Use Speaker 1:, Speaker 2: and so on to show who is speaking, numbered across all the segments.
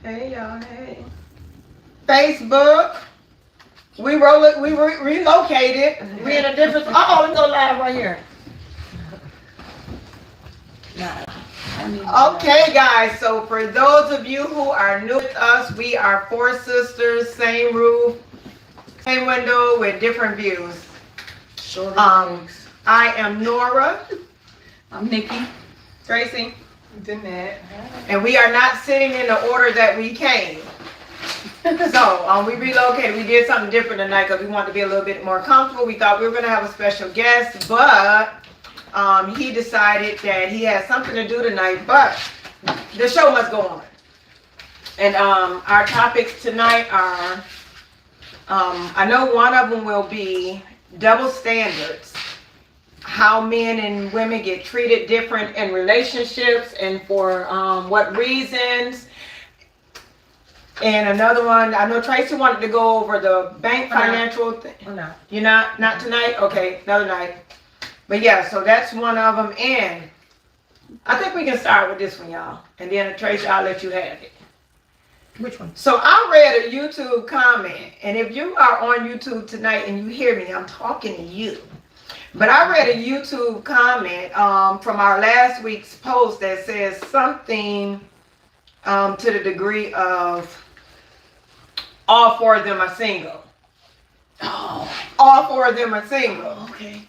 Speaker 1: Hey y'all, hey.
Speaker 2: Facebook. We relocated. We in a different. Oh, let's go live right here.
Speaker 1: Nah, I need to
Speaker 2: Okay, guys. So for those of you who are new with us, we are four sisters, same roof, same window with different views.
Speaker 1: shorter
Speaker 2: Um,
Speaker 1: legs.
Speaker 2: I am Nora,
Speaker 1: I'm Nikki.
Speaker 2: Tracy,
Speaker 1: Danette.
Speaker 2: and we are not sitting in the order that we came. So we relocated. We did something different tonight because we wanted to be a little bit more comfortable. We thought we were going to have a special guest, but he decided that he had something to do tonight. But the show must go on. And our topics tonight are, I know one of them will be double standards. How men and women get treated different in relationships and for what reasons. And another one, I know Tracy wanted to go over the bank financial thing.
Speaker 1: No.
Speaker 2: You're not tonight? Okay, another night. But yeah, so that's one of them. And I think we can start with this one, y'all. And then Tracy, I'll let you have it.
Speaker 1: Which one?
Speaker 2: So I read a YouTube comment. And if you are on YouTube tonight and you hear me, I'm talking to you. But I read a YouTube comment from our last week's post that says something to the degree of all four of them are single.
Speaker 1: Oh,
Speaker 2: All four of them are single.
Speaker 1: okay.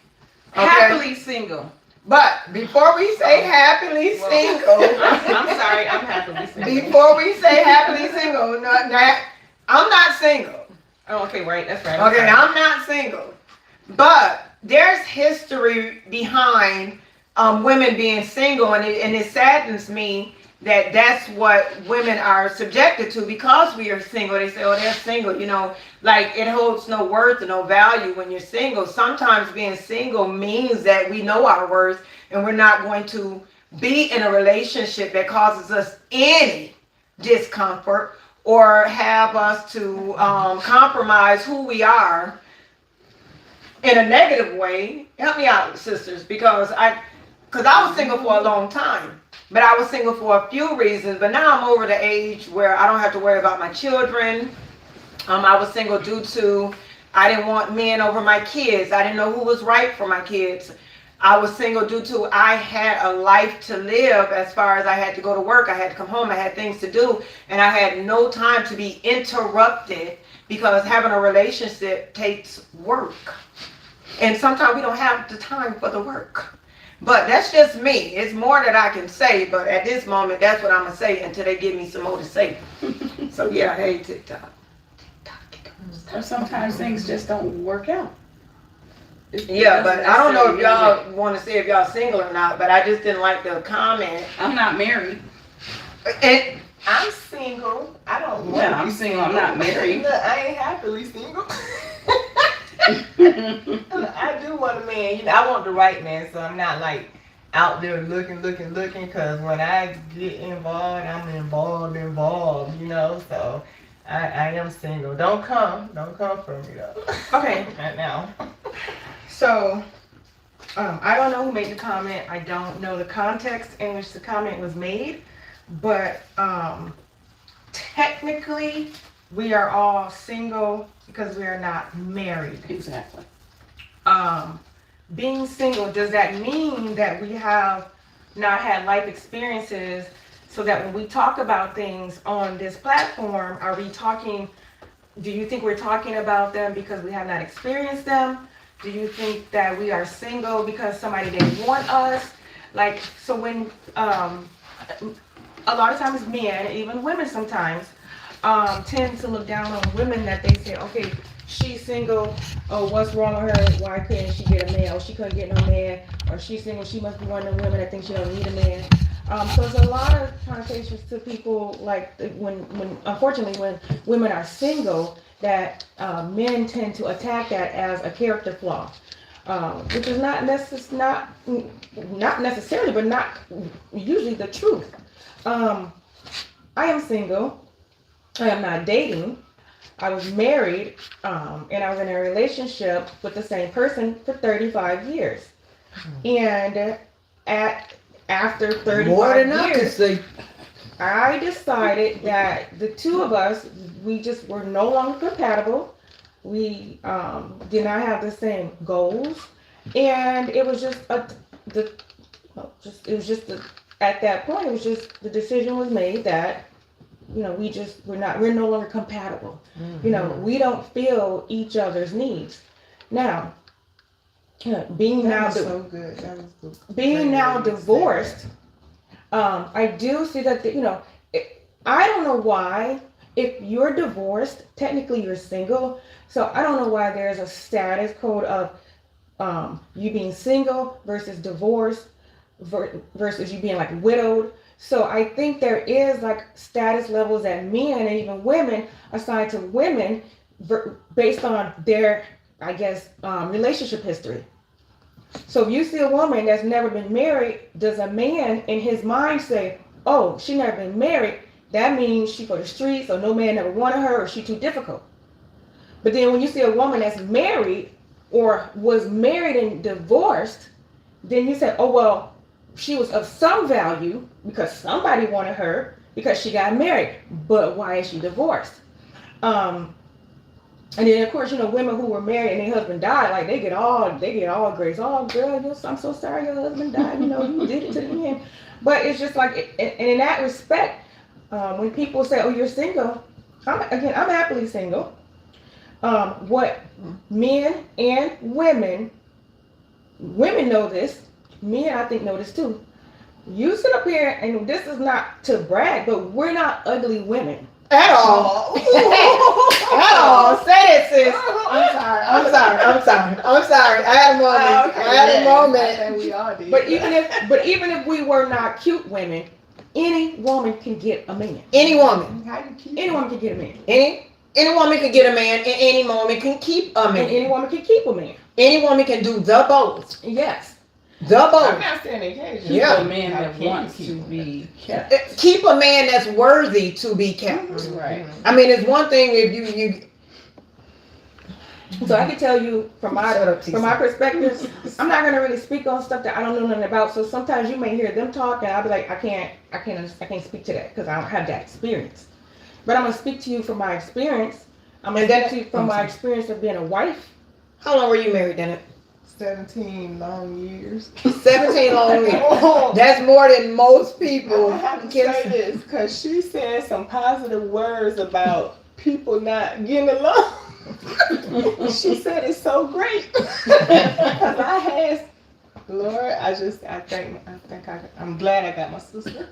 Speaker 2: Okay.
Speaker 1: Happily single.
Speaker 2: But before we say happily single,
Speaker 1: I'm sorry, I'm happily single.
Speaker 2: before we say happily single, I'm not single.
Speaker 1: Oh, okay, right, that's right.
Speaker 2: Okay, I'm not single. But there's history behind women being single, and it saddens me that that's what women are subjected to because we are single. They say, oh, they're single, like it holds no worth and no value when you're single. Sometimes being single means that we know our worth and we're not going to be in a relationship that causes us any discomfort or have us to compromise who we are in a negative way. Help me out, sisters, because I was single for a long time. But I was single for a few reasons. But now I'm over the age where I don't have to worry about my children. I was single due to I didn't want men over my kids. I didn't know who was right for my kids. I was single due to I had a life to live as far as I had to go to work. I had to come home. I had things to do. And I had no time to be interrupted because having a relationship takes work. And sometimes we don't have the time for the work. But that's just me. It's more that I can say, but at this moment, that's what I'm going to say until they give me some more to say. So, yeah, hey, TikTok.
Speaker 1: Or sometimes things just don't work out.
Speaker 2: Yeah, but I don't know if y'all want to say if y'all single or not, but I just didn't like the comment.
Speaker 1: I'm not married.
Speaker 3: I'm single. I don't want
Speaker 1: Yeah, I'm single. I'm not married.
Speaker 3: Look, I ain't happily single. I do want a man. I want the right man, so I'm not like out there looking. Because when I get involved, I'm involved. So I am single. Don't come for me though.
Speaker 2: Okay.
Speaker 3: Right now.
Speaker 2: So, I don't know who made the comment. I don't know the context in which the comment was made. But technically, we are all single because we are not married.
Speaker 1: Exactly.
Speaker 2: Being single, does that mean that we have not had life experiences so that when we talk about things on this platform, do you think we're talking about them because we have not experienced them? Do you think that we are single because somebody didn't want us? So when, a lot of times men, even women sometimes, tend to look down on women that they say, okay, she's single, oh, what's wrong with her? Why couldn't she get a man? Oh, she couldn't get no man. Or she's single, she must be one of the women that think she don't need a man. So there's a lot of connotations to people, like when unfortunately, when women are single, that men tend to attack that as a character flaw, which is not necessarily, but not usually the truth. I am single. I am not dating. I was married, and I was in a relationship with the same person for 35 years. And after 35
Speaker 4: More than I can
Speaker 2: years,
Speaker 4: say. I decided that the two of us, we just were no longer compatible. We did not have the same goals, and it was just the well, just it was just the, at that point it was just the decision was made that we're no longer compatible. We don't feel each other's needs. Now, being
Speaker 3: That
Speaker 4: now
Speaker 3: was
Speaker 4: di-
Speaker 3: so good. That was good.
Speaker 4: being now divorced, I do see that I don't know why. If you're divorced, technically you're single. So I don't know why there's a status code of you being single versus divorced versus you being like widowed. So I think there is like status levels that men and even women assign to women based on their, I guess, relationship history. So if you see a woman that's never been married, does a man in his mind say, "Oh, she never been married. That means she for the streets, or no man ever wanted her, or she too difficult." But then when you see a woman that's married or was married and divorced, then you say, "Oh well, she was of some value because somebody wanted her because she got married. But why is she divorced?" And then of course, women who were married and their husband died, like they get all grace. "Oh girl, I'm so sorry your husband died. You did it to the end." But it's just like, and in that respect, when people say, "Oh, you're single," I'm happily single. What men and women know this. Men, I think, know this too. You sit up here, and this is not to brag, but we're not ugly women.
Speaker 2: At all. At all. Say it, sis. I'm sorry. I had a moment.
Speaker 3: Okay,
Speaker 2: I had a
Speaker 3: I
Speaker 2: moment.
Speaker 3: think we all did.
Speaker 4: But even if we were not cute women, any woman can get a man.
Speaker 2: Any woman.
Speaker 3: How you keep
Speaker 4: Any woman can get a man.
Speaker 2: Any woman can get a man, and any woman can keep a
Speaker 4: And
Speaker 2: man.
Speaker 4: any woman can keep a man.
Speaker 2: Any woman can do the both.
Speaker 4: Yes.
Speaker 2: The
Speaker 3: I'm
Speaker 2: both.
Speaker 3: not saying occasion.
Speaker 1: Keep
Speaker 2: Yeah.
Speaker 1: a man
Speaker 3: I
Speaker 1: that
Speaker 3: can't
Speaker 1: wants
Speaker 3: keep
Speaker 1: to
Speaker 3: one.
Speaker 1: be kept.
Speaker 2: Keep a man that's worthy to be kept.
Speaker 1: Right.
Speaker 2: I mean, it's one thing if you.
Speaker 4: So I can tell you from
Speaker 2: Shut up,
Speaker 4: my perspective, I'm not gonna really speak on stuff that I don't know nothing about. So sometimes you may hear them talk, and I'll be like, I can't speak to that because I don't have that experience. But I'm gonna speak to you from my experience. I'm gonna speak to you from my experience of being a wife.
Speaker 2: How long were you married, Dennett?
Speaker 3: 17 long years.
Speaker 2: 17 long years. That's more than most people
Speaker 3: I have to
Speaker 2: can
Speaker 3: say this because she said some positive words about people not getting along. She said it's so great because I had, Lord, I'm glad I got my sister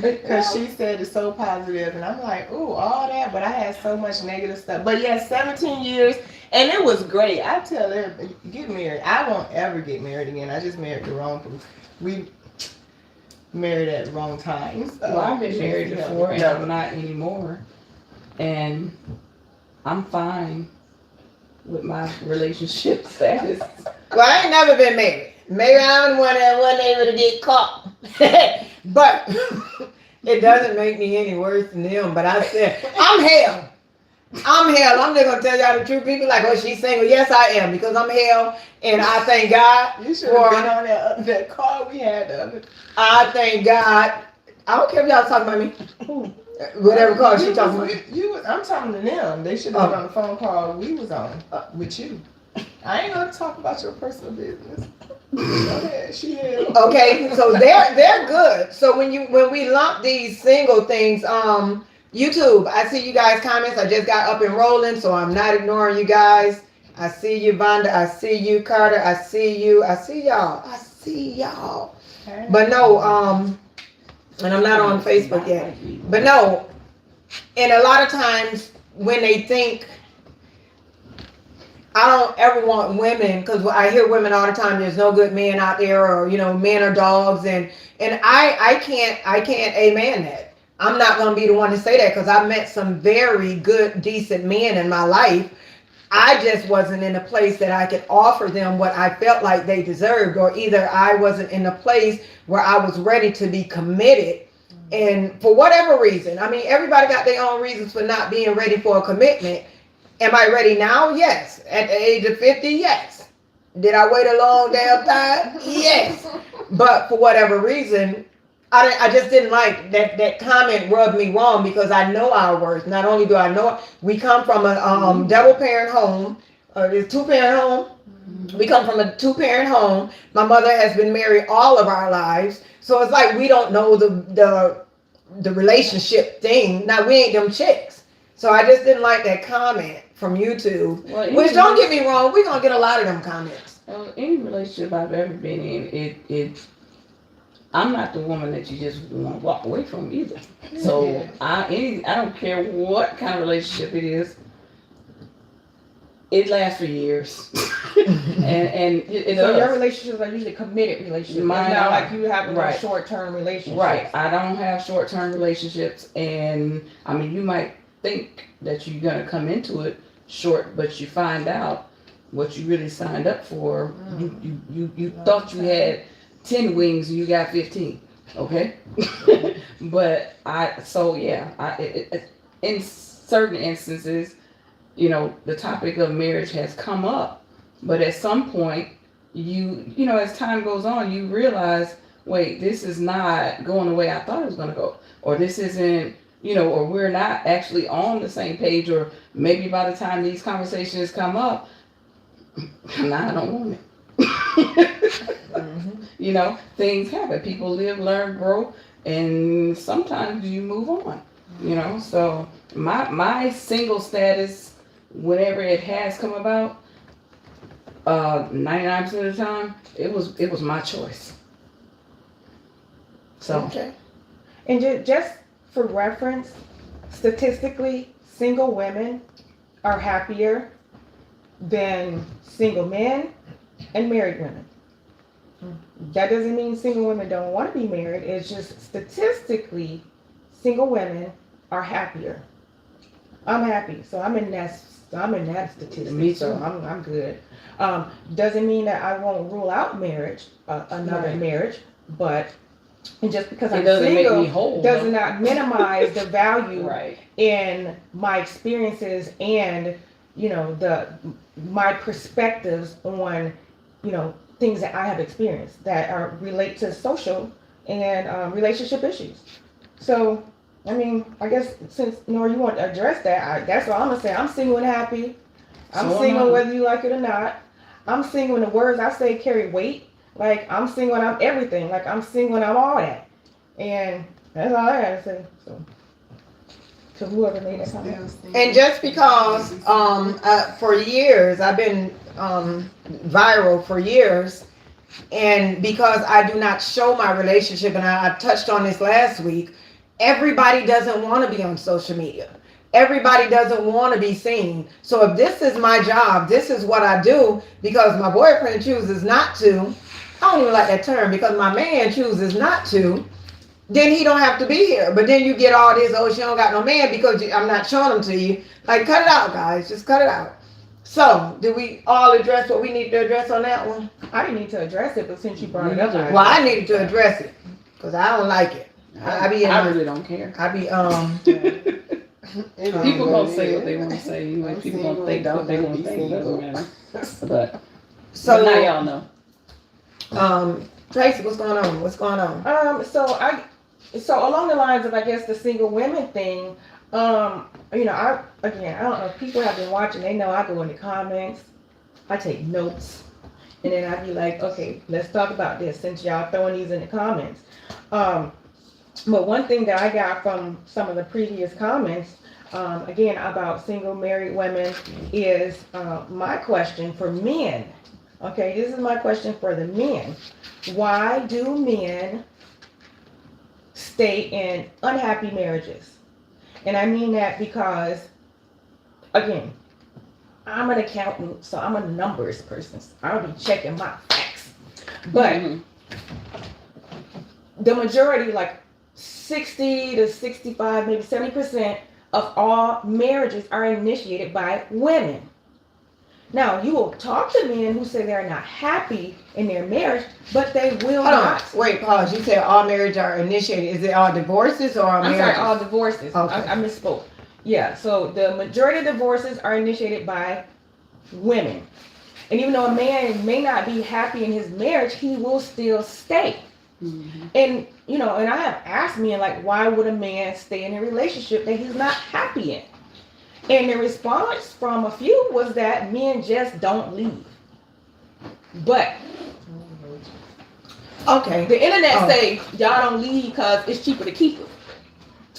Speaker 3: because she said it's so positive, and I'm like, ooh, all that, but I had so much negative stuff. But yeah, 17 years, and it was great. I tell everybody, get married. I won't ever get married again. I just married the wrong person. We married at the wrong time. So
Speaker 1: Well, I've been married before and I'm not anymore. And I'm fine with my relationship status.
Speaker 2: Well, I ain't never been married. Maybe I'm the one that wasn't able to get caught. But it doesn't make me any worse than them. But I said, I'm hell. I'm just going to tell y'all the truth. People like, "Oh, she's single." Yes, I am, because I'm hell. And I thank God.
Speaker 3: You should have been on that car we had the other.
Speaker 2: I thank God. I don't care if y'all talking about me. Whatever car she talking about.
Speaker 3: I'm talking to them. They should have been on the phone call we was on with you. I ain't gonna talk about your personal business. Go ahead, she is.
Speaker 2: Okay, so they're good. So when we lump these single things, YouTube, I see you guys' comments. I just got up and rolling, so I'm not ignoring you guys. I see you, Vonda. I see you, Carter. I see you. I see y'all. But no, and I'm not on Facebook yet. But no, and a lot of times when they think, I don't ever want women, because I hear women all the time, there's no good men out there, or men are dogs, and I can't amen that. I'm not gonna be the one to say that, because I've met some very good, decent men in my life. I just wasn't in a place that I could offer them what I felt like they deserved, or either I wasn't in a place where I was ready to be committed. And for whatever reason, I mean, everybody got their own reasons for not being ready for a commitment. Am I ready now? Yes. At the age of 50, yes. Did I wait a long damn time? Yes. But for whatever reason, I just didn't like that comment rubbed me wrong because I know our worth. Not only do I know it, we come from a double parent home, it's 2-parent home. We come from a 2-parent home. My mother has been married all of our lives. So it's like we don't know the relationship thing. Now we ain't them chicks. So I just didn't like that comment from YouTube.
Speaker 1: Well,
Speaker 2: Which don't get me wrong, we're gonna get a lot of them comments.
Speaker 1: Any relationship I've ever been in, I'm not the woman that you just want to walk away from either. So I don't care what kind of relationship it is. It lasts for years, and it
Speaker 4: So
Speaker 1: does.
Speaker 4: your relationships are usually committed relationships.
Speaker 1: Mine
Speaker 4: It's not
Speaker 1: are.
Speaker 4: like you have
Speaker 1: Right.
Speaker 4: short-term relationships.
Speaker 1: Right. I don't have short-term relationships, and I mean, you might think that you're gonna come into it short, but you find out what you really signed up for. You thought you had 10 wings and you got 15. Okay. But in certain instances, you know, the topic of marriage has come up, but at some point, you know, as time goes on, you realize, wait, this is not going the way I thought it was going to go, or this isn't, you know, or we're not actually on the same page, or maybe by the time these conversations come up, now I don't want it. You know, things happen. People live, learn, grow, and sometimes you move on. You know, so my single status, whenever it has come about, 99% of the time, it was my choice. So
Speaker 2: Okay.
Speaker 4: And just for reference, statistically, single women are happier than single men and married women. That doesn't mean single women don't want to be married. It's just statistically, single women are happier. I'm happy, so I'm in that statistic.
Speaker 1: Me too.
Speaker 4: So I'm good. Doesn't mean that I won't rule out marriage, another
Speaker 1: Right.
Speaker 4: marriage, but and just because
Speaker 1: it
Speaker 4: I'm
Speaker 1: doesn't make
Speaker 4: single
Speaker 1: me whole.
Speaker 4: does
Speaker 1: though.
Speaker 4: not minimize the value
Speaker 1: Right.
Speaker 4: in my experiences and, you know, my perspectives on, you know, things that I have experienced that relate to social and relationship issues. So, I mean, I guess since Nora, you want to address that, that's what I'm gonna say. I'm single and happy. I'm
Speaker 1: So am
Speaker 4: single
Speaker 1: I.
Speaker 4: whether you like it or not. I'm single, and the words I say carry weight. Like, I'm single and I'm everything. Like, I'm single and I'm all that. And that's all I gotta say. So whoever made that comment.
Speaker 2: And just because for years I've been viral for years, and because I do not show my relationship, and I touched on this last week, everybody doesn't want to be on social media. Everybody doesn't want to be seen. So if this is my job, this is what I do, because my boyfriend chooses not to, I don't even like that term, because my man chooses not to, then he don't have to be here. But then you get all this, oh, she don't got no man because I'm not showing them to you. Like, cut it out, guys. Just cut it out. So, did we all address what we need to address on that one?
Speaker 4: I didn't need to address it, but since you brought it up,
Speaker 2: Well, I needed to address it because I don't like it. I
Speaker 1: really don't care.
Speaker 2: I be
Speaker 1: People gonna say what they want to say. You know, people gonna think what they want to think. Doesn't matter. But
Speaker 2: so
Speaker 1: now y'all know.
Speaker 2: Tracy, what's going on? What's going on?
Speaker 4: So along the lines of, I guess, the single women thing, you know, I don't know if people have been watching, they know I go in the comments, I take notes, and then I be like, okay, let's talk about this since y'all throwing these in the comments. But one thing that I got from some of the previous comments, again, about single married women is my question for men. Okay, this is my question for the men. Why do men stay in unhappy marriages? And I mean that because, again, I'm an accountant, so I'm a numbers person. I'll be checking my facts. But the majority, like 60 to 65, maybe 70% of all marriages are initiated by women. Now, you will talk to men who say they're not happy in their marriage, but they will
Speaker 2: Hold on.
Speaker 4: not.
Speaker 2: Wait, pause. You said all marriages are initiated. Is it all divorces or all
Speaker 4: I'm
Speaker 2: marriages?
Speaker 4: sorry, all divorces.
Speaker 2: Okay.
Speaker 4: I misspoke. Yeah, so the majority of divorces are initiated by women. And even though a man may not be happy in his marriage, he will still stay. And you know, and I have asked men, like, why would a man stay in a relationship that he's not happy in? And the response from a few was that men just don't leave. But
Speaker 2: Okay.
Speaker 4: the internet
Speaker 2: Oh.
Speaker 4: say y'all don't leave because it's cheaper to keep it.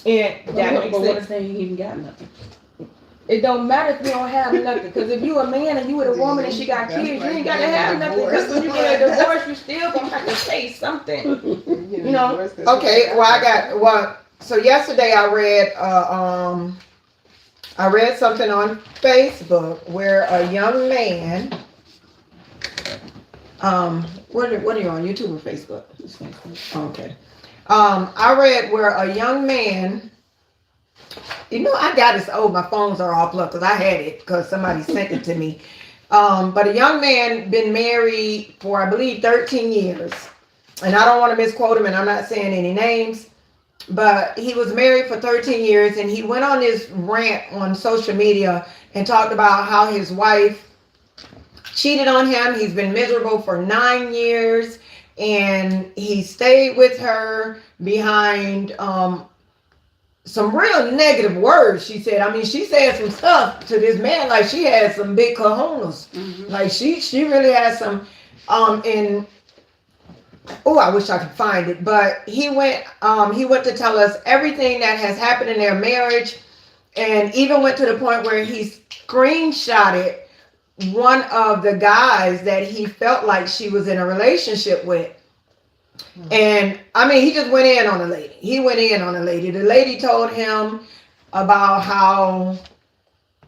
Speaker 4: And that
Speaker 1: But
Speaker 4: makes
Speaker 1: what
Speaker 4: sense.
Speaker 1: if they ain't even got nothing?
Speaker 4: It don't matter if you don't have nothing. Because if you a man and you with a woman and she got
Speaker 3: That's
Speaker 4: kids, you
Speaker 3: why
Speaker 4: ain't
Speaker 3: you
Speaker 4: got to
Speaker 3: get a
Speaker 4: have nothing. Because when you get a divorce, you still gonna have to say something.
Speaker 3: You
Speaker 4: know?
Speaker 2: Okay. Well, so yesterday I read something on Facebook where a young man, what are you on, YouTube or Facebook? Okay. I read where a young man, you know, I got this, my phones are all plugged because I had it because somebody sent it to me. But a young man been married for, I believe, 13 years. And I don't want to misquote him, and I'm not saying any names, but he was married for 13 years, and he went on this rant on social media and talked about how his wife cheated on him. He's been miserable for 9 years, and he stayed with her behind some real negative words, she said. I mean, she said some stuff to this man like she had some big kahunas.
Speaker 1: Mm-hmm.
Speaker 2: Like she really has some in I wish I could find it, but he went to tell us everything that has happened in their marriage, and even went to the point where he screenshotted one of the guys that he felt like she was in a relationship with. And I mean, he just went in on the lady. The lady told him about how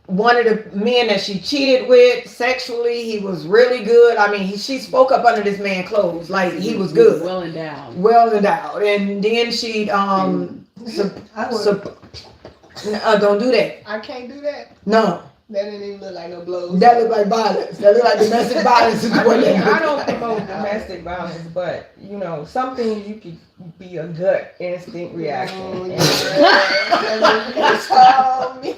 Speaker 2: one of the men that she cheated with sexually, he was really good. I mean, she spoke up under this man's clothes like he was good,
Speaker 1: well endowed.
Speaker 2: And then she don't do that.
Speaker 3: I can't do that.
Speaker 2: No.
Speaker 3: That didn't even look like no blows.
Speaker 2: That look like violence. That look like domestic violence. Is
Speaker 4: I
Speaker 2: what
Speaker 4: mean,
Speaker 2: that
Speaker 4: I
Speaker 2: look
Speaker 4: don't
Speaker 2: like.
Speaker 4: promote domestic violence, but you know, some things you could be a gut instinct reaction.
Speaker 3: You told me.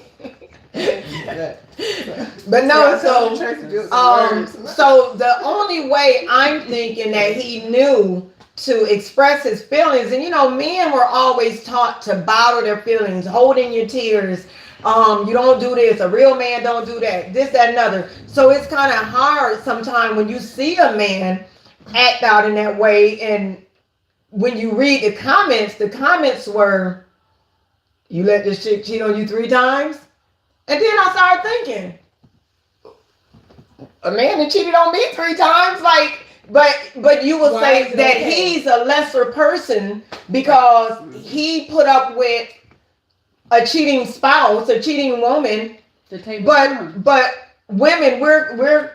Speaker 2: But no, so
Speaker 3: so
Speaker 2: so the only way I'm thinking that he knew to express his feelings, and you know, men were always taught to bottle their feelings, holding your tears. You don't do this. A real man don't do that. This, that, and other. So it's kind of hard sometimes when you see a man act out in that way, and when you read the comments were, "You let this chick cheat on you 3 times," and then I started thinking, a man that cheated on me 3 times, like, but you would
Speaker 4: Why
Speaker 2: say
Speaker 4: is it
Speaker 2: that
Speaker 4: okay?
Speaker 2: he's a lesser person because he put up with a cheating spouse, a cheating woman.
Speaker 1: The table turned.
Speaker 2: But women, we're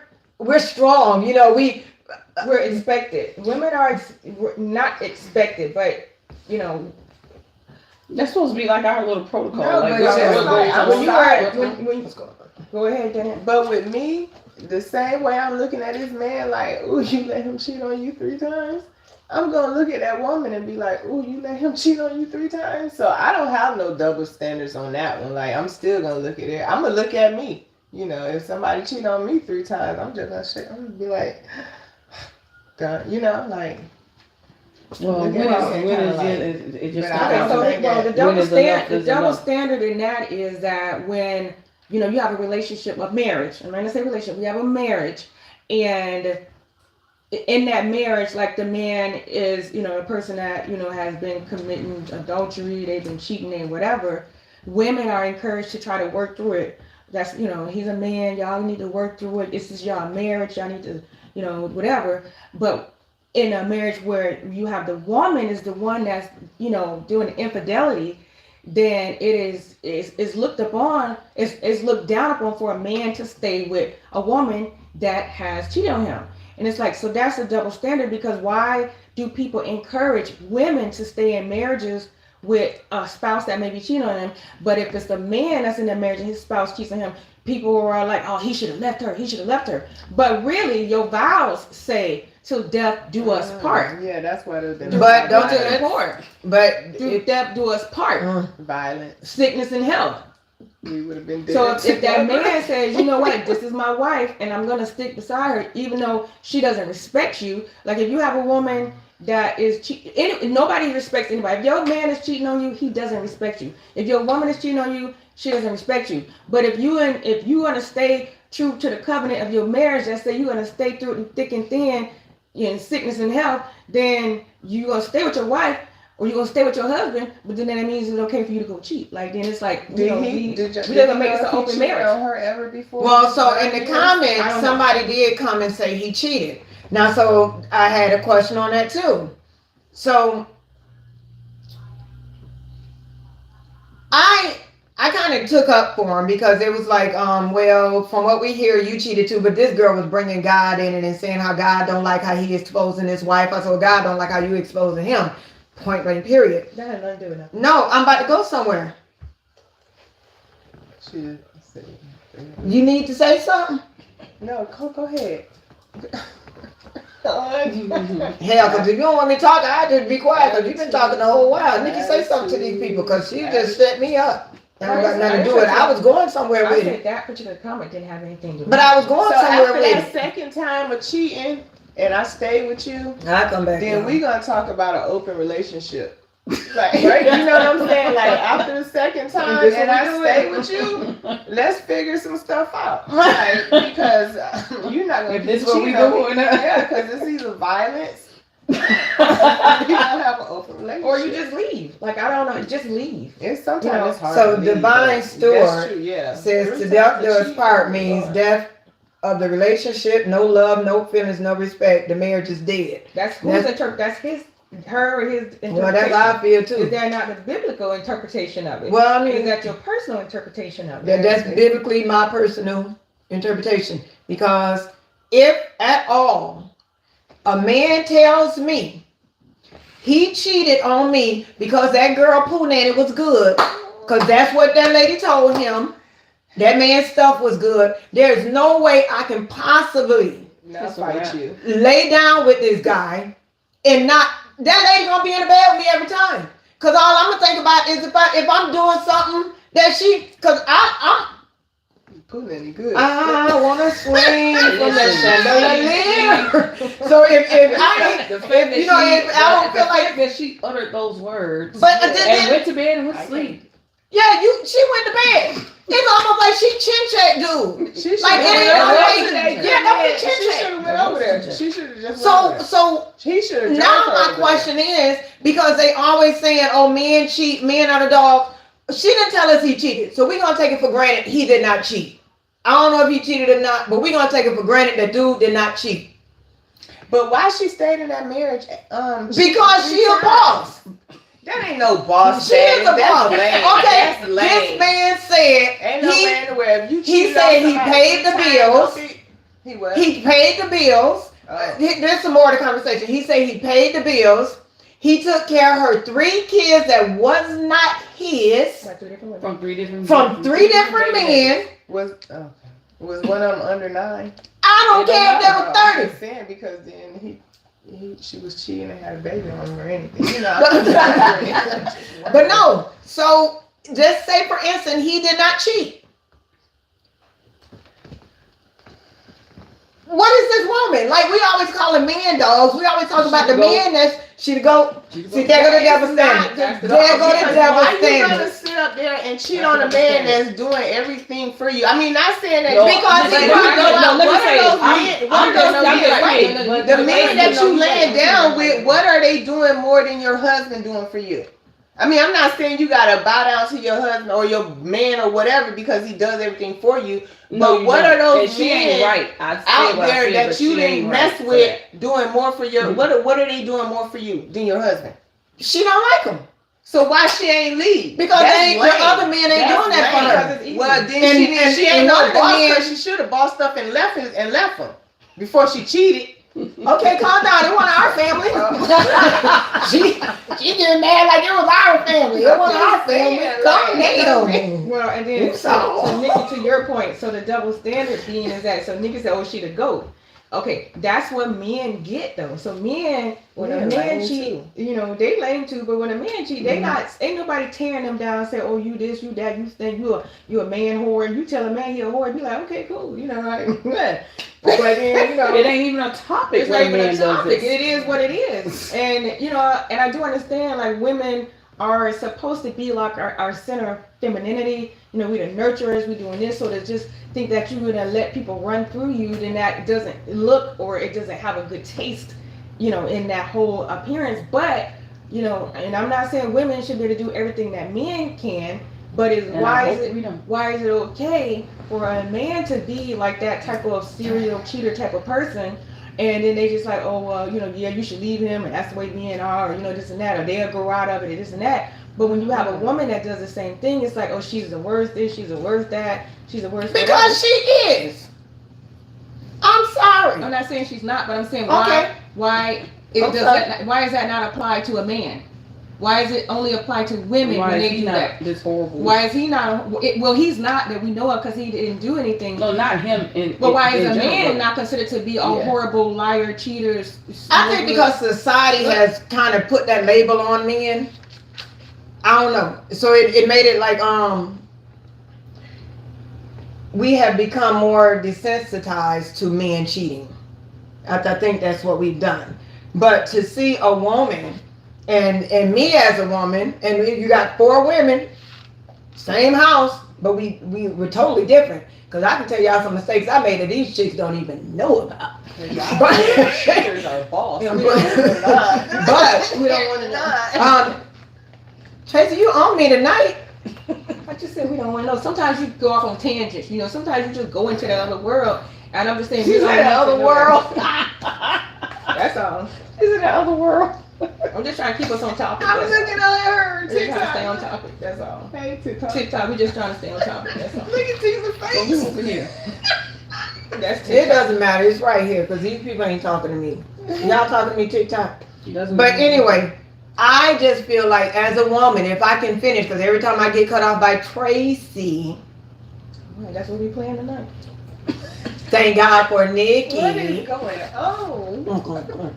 Speaker 2: strong. You know,
Speaker 4: We're expected. Women are we're not expected, but you know,
Speaker 1: That's supposed to be like our little protocol.
Speaker 3: No,
Speaker 1: like,
Speaker 3: but
Speaker 1: this is
Speaker 3: it's
Speaker 1: what
Speaker 3: like,
Speaker 1: goes
Speaker 3: I'm
Speaker 1: on.
Speaker 4: when you
Speaker 3: sorry.
Speaker 4: are when go ahead, Dan.
Speaker 3: But with me, the same way I'm looking at this man, like, ooh, you let him cheat on you 3 times. I'm gonna look at that woman and be like, ooh, you let him cheat on you 3 times. So I don't have no double standards on that one. Like, I'm still gonna look at it. I'm gonna look at me. You know, if somebody cheat on me 3 times, I'm just gonna shake. I'm gonna be like, you know, like.
Speaker 1: Well,
Speaker 3: Look
Speaker 1: when
Speaker 3: at
Speaker 1: is it just
Speaker 3: But I
Speaker 1: comes
Speaker 3: don't
Speaker 1: down
Speaker 3: think
Speaker 1: to-
Speaker 4: So the
Speaker 3: that-
Speaker 4: double
Speaker 1: when is
Speaker 4: standard,
Speaker 1: enough is
Speaker 4: the double
Speaker 1: enough.
Speaker 4: standard in that is that when you know you have a relationship, a marriage. I'm not gonna say relationship. We have a marriage, and in that marriage, like the man is, you know, a person that you know has been committing adultery, they've been cheating and whatever. Women are encouraged to try to work through it. That's, you know, he's a man. Y'all need to work through it. This is y'all marriage. Y'all need to, you know, whatever. But in a marriage where you have the woman is the one that's, you know, doing the infidelity, then it's looked upon, it's looked down upon for a man to stay with a woman that has cheated on him. And it's like, so that's a double standard, because why do people encourage women to stay in marriages with a spouse that may be cheating on them? But if it's the man that's in the marriage and his spouse cheats on him, people are like, oh, he should have left her. But really, your vows say, till death do us part.
Speaker 3: Yeah, that's what it is.
Speaker 2: But don't
Speaker 4: Till
Speaker 2: you-
Speaker 4: death part.
Speaker 2: but
Speaker 4: Till death do us part.
Speaker 3: Violent.
Speaker 4: Sickness and health.
Speaker 3: We would have been dead.
Speaker 4: So if that man says, you know what, this is my wife and I'm gonna stick beside her, even though she doesn't respect you. Like if you have a woman that is cheating, nobody respects anybody. If your man is cheating on you, he doesn't respect you. If your woman is cheating on you, she doesn't respect you. But if you want to stay true to the covenant of your marriage, let's say you're gonna stay through it thick and thin, in sickness and health, then you gonna stay with your wife or you gonna stay with your husband. But then that means it's okay for you to go cheat. Like then it's like we gonna make this an open marriage.
Speaker 3: On her ever before?
Speaker 2: Well, so in the comments, somebody did come and say he cheated. Now, so I had a question on that too. So I kind of took up for him because it was like, well, from what we hear, you cheated too, but this girl was bringing God in it and saying how God don't like how he exposing his wife. I said, well, God don't like how you exposing him. Point blank, period.
Speaker 4: That had nothing to do with nothing.
Speaker 2: No, I'm about to go somewhere. You need to say something?
Speaker 3: No, go ahead.
Speaker 2: Hell, because if you don't want me to talk, I just be quiet because you've been talking the whole while. Nikki, say something to these people because she just set me up. I don't got nothing to do with it. I was going somewhere with it.
Speaker 4: That particular comment didn't have anything to do with it.
Speaker 2: But I was going somewhere with
Speaker 3: that
Speaker 2: it.
Speaker 3: second time of cheating, and I stayed with you,
Speaker 2: I come back.
Speaker 3: then we gonna talk about an open relationship. Like, right? You know what I'm saying? Like after the second time, and I stay with you, let's figure some stuff out. Like because you're not gonna.
Speaker 1: If this is what we doing,
Speaker 3: yeah, because it's either violence. You don't have an open relationship,
Speaker 4: or you just leave. Like I don't know, just leave.
Speaker 3: It's sometimes it's hard.
Speaker 2: So
Speaker 3: to leave,
Speaker 2: Divine
Speaker 3: but
Speaker 2: Stewart
Speaker 3: that's true, yeah.
Speaker 2: says to death do us part means death of the relationship, no love, no feelings, no respect. The marriage is dead.
Speaker 4: That's his, her, or his interpretation.
Speaker 2: Well, that's how I feel
Speaker 4: Is
Speaker 2: too.
Speaker 4: that not the biblical interpretation of it?
Speaker 2: Well, I mean,
Speaker 4: Is that your personal interpretation of it?
Speaker 2: that's biblically my personal interpretation. Because if at all a man tells me he cheated on me because that girl Pooh was good, because that's what that lady told him, that man's stuff was good, there's no way I can possibly
Speaker 3: fight you.
Speaker 2: lay down with this guy and not, that lady gonna be in the bed with me every time. Cause all I'm gonna think about is if I'm doing something that cause I'm
Speaker 3: Pooh good.
Speaker 2: I wanna swing from that chandelier. So if I don't feel like
Speaker 1: that she uttered those words,
Speaker 2: but
Speaker 1: and went to bed and went to sleep.
Speaker 2: Yeah, she went to bed. It's almost like she chin check dude.
Speaker 3: She
Speaker 2: Like it ain't no way. Yeah, that was chin
Speaker 3: She should
Speaker 2: check.
Speaker 3: have went over there. She should have just
Speaker 2: So
Speaker 3: he should have.
Speaker 2: now my question is, because they always saying, oh, men cheat, men are the dogs. She didn't tell us he cheated. So we're gonna take it for granted he did not cheat. I don't know if he cheated or not, but we're gonna take it for granted that dude did not cheat.
Speaker 3: But why she stayed in that marriage?
Speaker 2: Because she a boss.
Speaker 3: That ain't no boss.
Speaker 2: She is a boss.
Speaker 3: Lame.
Speaker 2: Okay,
Speaker 3: That's lame.
Speaker 2: this man said
Speaker 3: Ain't no man where if you
Speaker 2: he said he paid the bills.
Speaker 3: He what?
Speaker 2: He paid the bills.
Speaker 3: Oh.
Speaker 2: There's some more to the conversation. He said he paid the bills. He took care of her 3 kids that was not his
Speaker 1: From three different
Speaker 2: men.
Speaker 3: Was one of them under 9?
Speaker 2: I don't care if they
Speaker 3: I'm
Speaker 2: were 30.
Speaker 3: just saying because then she was cheating and had a baby on him or anything. You know.
Speaker 2: But no. So just say for instance he did not cheat. What is this woman? Like we always call them man dogs. We always talk about the man that's she the goat. See, there go the devil standard. There go the devil
Speaker 3: Why you gonna
Speaker 2: standard.
Speaker 3: sit up there and cheat on a man that's doing everything for you? I mean, not saying that
Speaker 2: Because
Speaker 3: the men that you laying down with, what are they doing more than your husband doing for you? I mean, I'm not saying you gotta bow down to your husband or your man or whatever because he does everything for you. But what are those men out there that you didn't mess with doing more for your? What are they doing more for you than your husband?
Speaker 2: She don't like him.
Speaker 3: So why she ain't leave?
Speaker 2: Because the other men ain't doing that for her.
Speaker 3: Well, then she ain't no boss because she should have bossed up and left him before she cheated.
Speaker 2: Okay, calm down. It wasn't our family. she getting mad like it was our family. It wasn't our family. Calm down.
Speaker 4: Well, and then so Nikki, to your point, so the double standard being is that so Nikki said, "Oh, she the goat." Okay, that's what men get though. So men, when
Speaker 3: Yeah,
Speaker 4: a man
Speaker 3: lame
Speaker 4: cheat,
Speaker 3: too.
Speaker 4: you know, they lame too. But when a man cheat, they not ain't nobody tearing them down. And say, oh, you this, you that, you think you a man whore. You tell a man he a whore, be like, okay, cool, you know, like, yeah. But then, you know,
Speaker 1: It ain't even a topic.
Speaker 4: it's
Speaker 1: when
Speaker 4: not even
Speaker 1: man
Speaker 4: a
Speaker 1: does
Speaker 4: topic.
Speaker 1: this.
Speaker 4: It is what it is. And you know, and I do understand like women are supposed to be like our center of femininity. You know, we the nurturers, we doing this, so to just think that you're gonna let people run through you, then that doesn't look or it doesn't have a good taste, you know, in that whole appearance. But, you know, and I'm not saying women should be able to do everything that men can, but
Speaker 1: And
Speaker 4: why
Speaker 1: I
Speaker 4: is
Speaker 1: hope
Speaker 4: it
Speaker 1: we don't.
Speaker 4: why is it okay for a man to be like that type of serial cheater type of person? And then they just like, oh, well, you know, yeah, you should leave him, and that's the way men are, or, you know, this and that, or they'll grow out of it, and this and that. But when you have a woman that does the same thing, it's like, oh, she's the worst this, she's the worst that, she's the worst whatever.
Speaker 2: Because she is. I'm sorry.
Speaker 4: I'm not saying she's not, but I'm saying
Speaker 2: Okay.
Speaker 4: why
Speaker 2: Okay.
Speaker 4: why is that not applied to a man? Why is it only applied to women
Speaker 1: Why
Speaker 4: when
Speaker 1: is
Speaker 4: they
Speaker 1: he
Speaker 4: do
Speaker 1: not
Speaker 4: that?
Speaker 1: this horrible?
Speaker 4: Why is he not? Well, he's not that we know of because he didn't do anything.
Speaker 1: No, not him.
Speaker 4: But why
Speaker 1: in
Speaker 4: is a
Speaker 1: general,
Speaker 4: man
Speaker 1: but-
Speaker 4: not considered to be a
Speaker 1: Yeah.
Speaker 4: horrible liar, cheater?
Speaker 2: I think because society has kind of put that label on men. I don't know. So it made it like we have become more desensitized to men cheating. I think that's what we've done. But to see a woman and me as a woman, and you got 4 women, same house, but we're totally different. Because I can tell y'all some mistakes I made that these chicks don't even know about.
Speaker 3: Cheaters are false.
Speaker 4: Yeah,
Speaker 3: We
Speaker 4: we
Speaker 3: don't
Speaker 4: don't-
Speaker 3: want to
Speaker 2: But
Speaker 4: we don't want to know.
Speaker 2: Tracy, you own me tonight.
Speaker 4: I just said we don't want to know. Sometimes you go off on tangents. You know, sometimes you just go into that other world. And I'm just saying, we
Speaker 2: She's in
Speaker 4: don't
Speaker 2: the
Speaker 4: have to
Speaker 2: other
Speaker 4: know
Speaker 2: world.
Speaker 4: that. That's all.
Speaker 1: She's in the other world.
Speaker 4: I'm just trying to keep us on topic.
Speaker 3: I'm
Speaker 4: that's all.
Speaker 3: looking at her
Speaker 4: We're just trying to stay on
Speaker 3: TikTok.
Speaker 4: topic. That's all.
Speaker 3: Hey, TikTok.
Speaker 4: TikTok, we just trying to stay on topic. That's all.
Speaker 3: Look at T's
Speaker 4: But we
Speaker 3: face.
Speaker 4: over here. That's
Speaker 2: It
Speaker 4: TikTok.
Speaker 2: doesn't matter. It's right here because these people ain't talking to me. Y'all talking to me TikTok.
Speaker 1: She doesn't.
Speaker 2: But anyway, I just feel like as a woman, if I can finish, because every time I get cut off by Tracy,
Speaker 4: Right, that's what we playing tonight.
Speaker 2: thank God for
Speaker 3: What is
Speaker 2: Nikki.
Speaker 3: going on?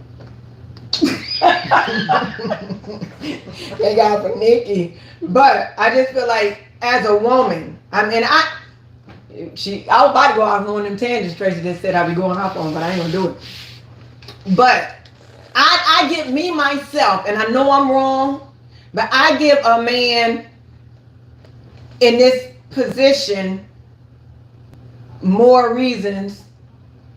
Speaker 2: Thank God for Nikki. But I just feel like as a woman, I mean, I was about to go off on them tangents. Tracy just said I'd be going off on, but I ain't gonna do it. But I give me myself, and I know I'm wrong, but I give a man in this position more reasons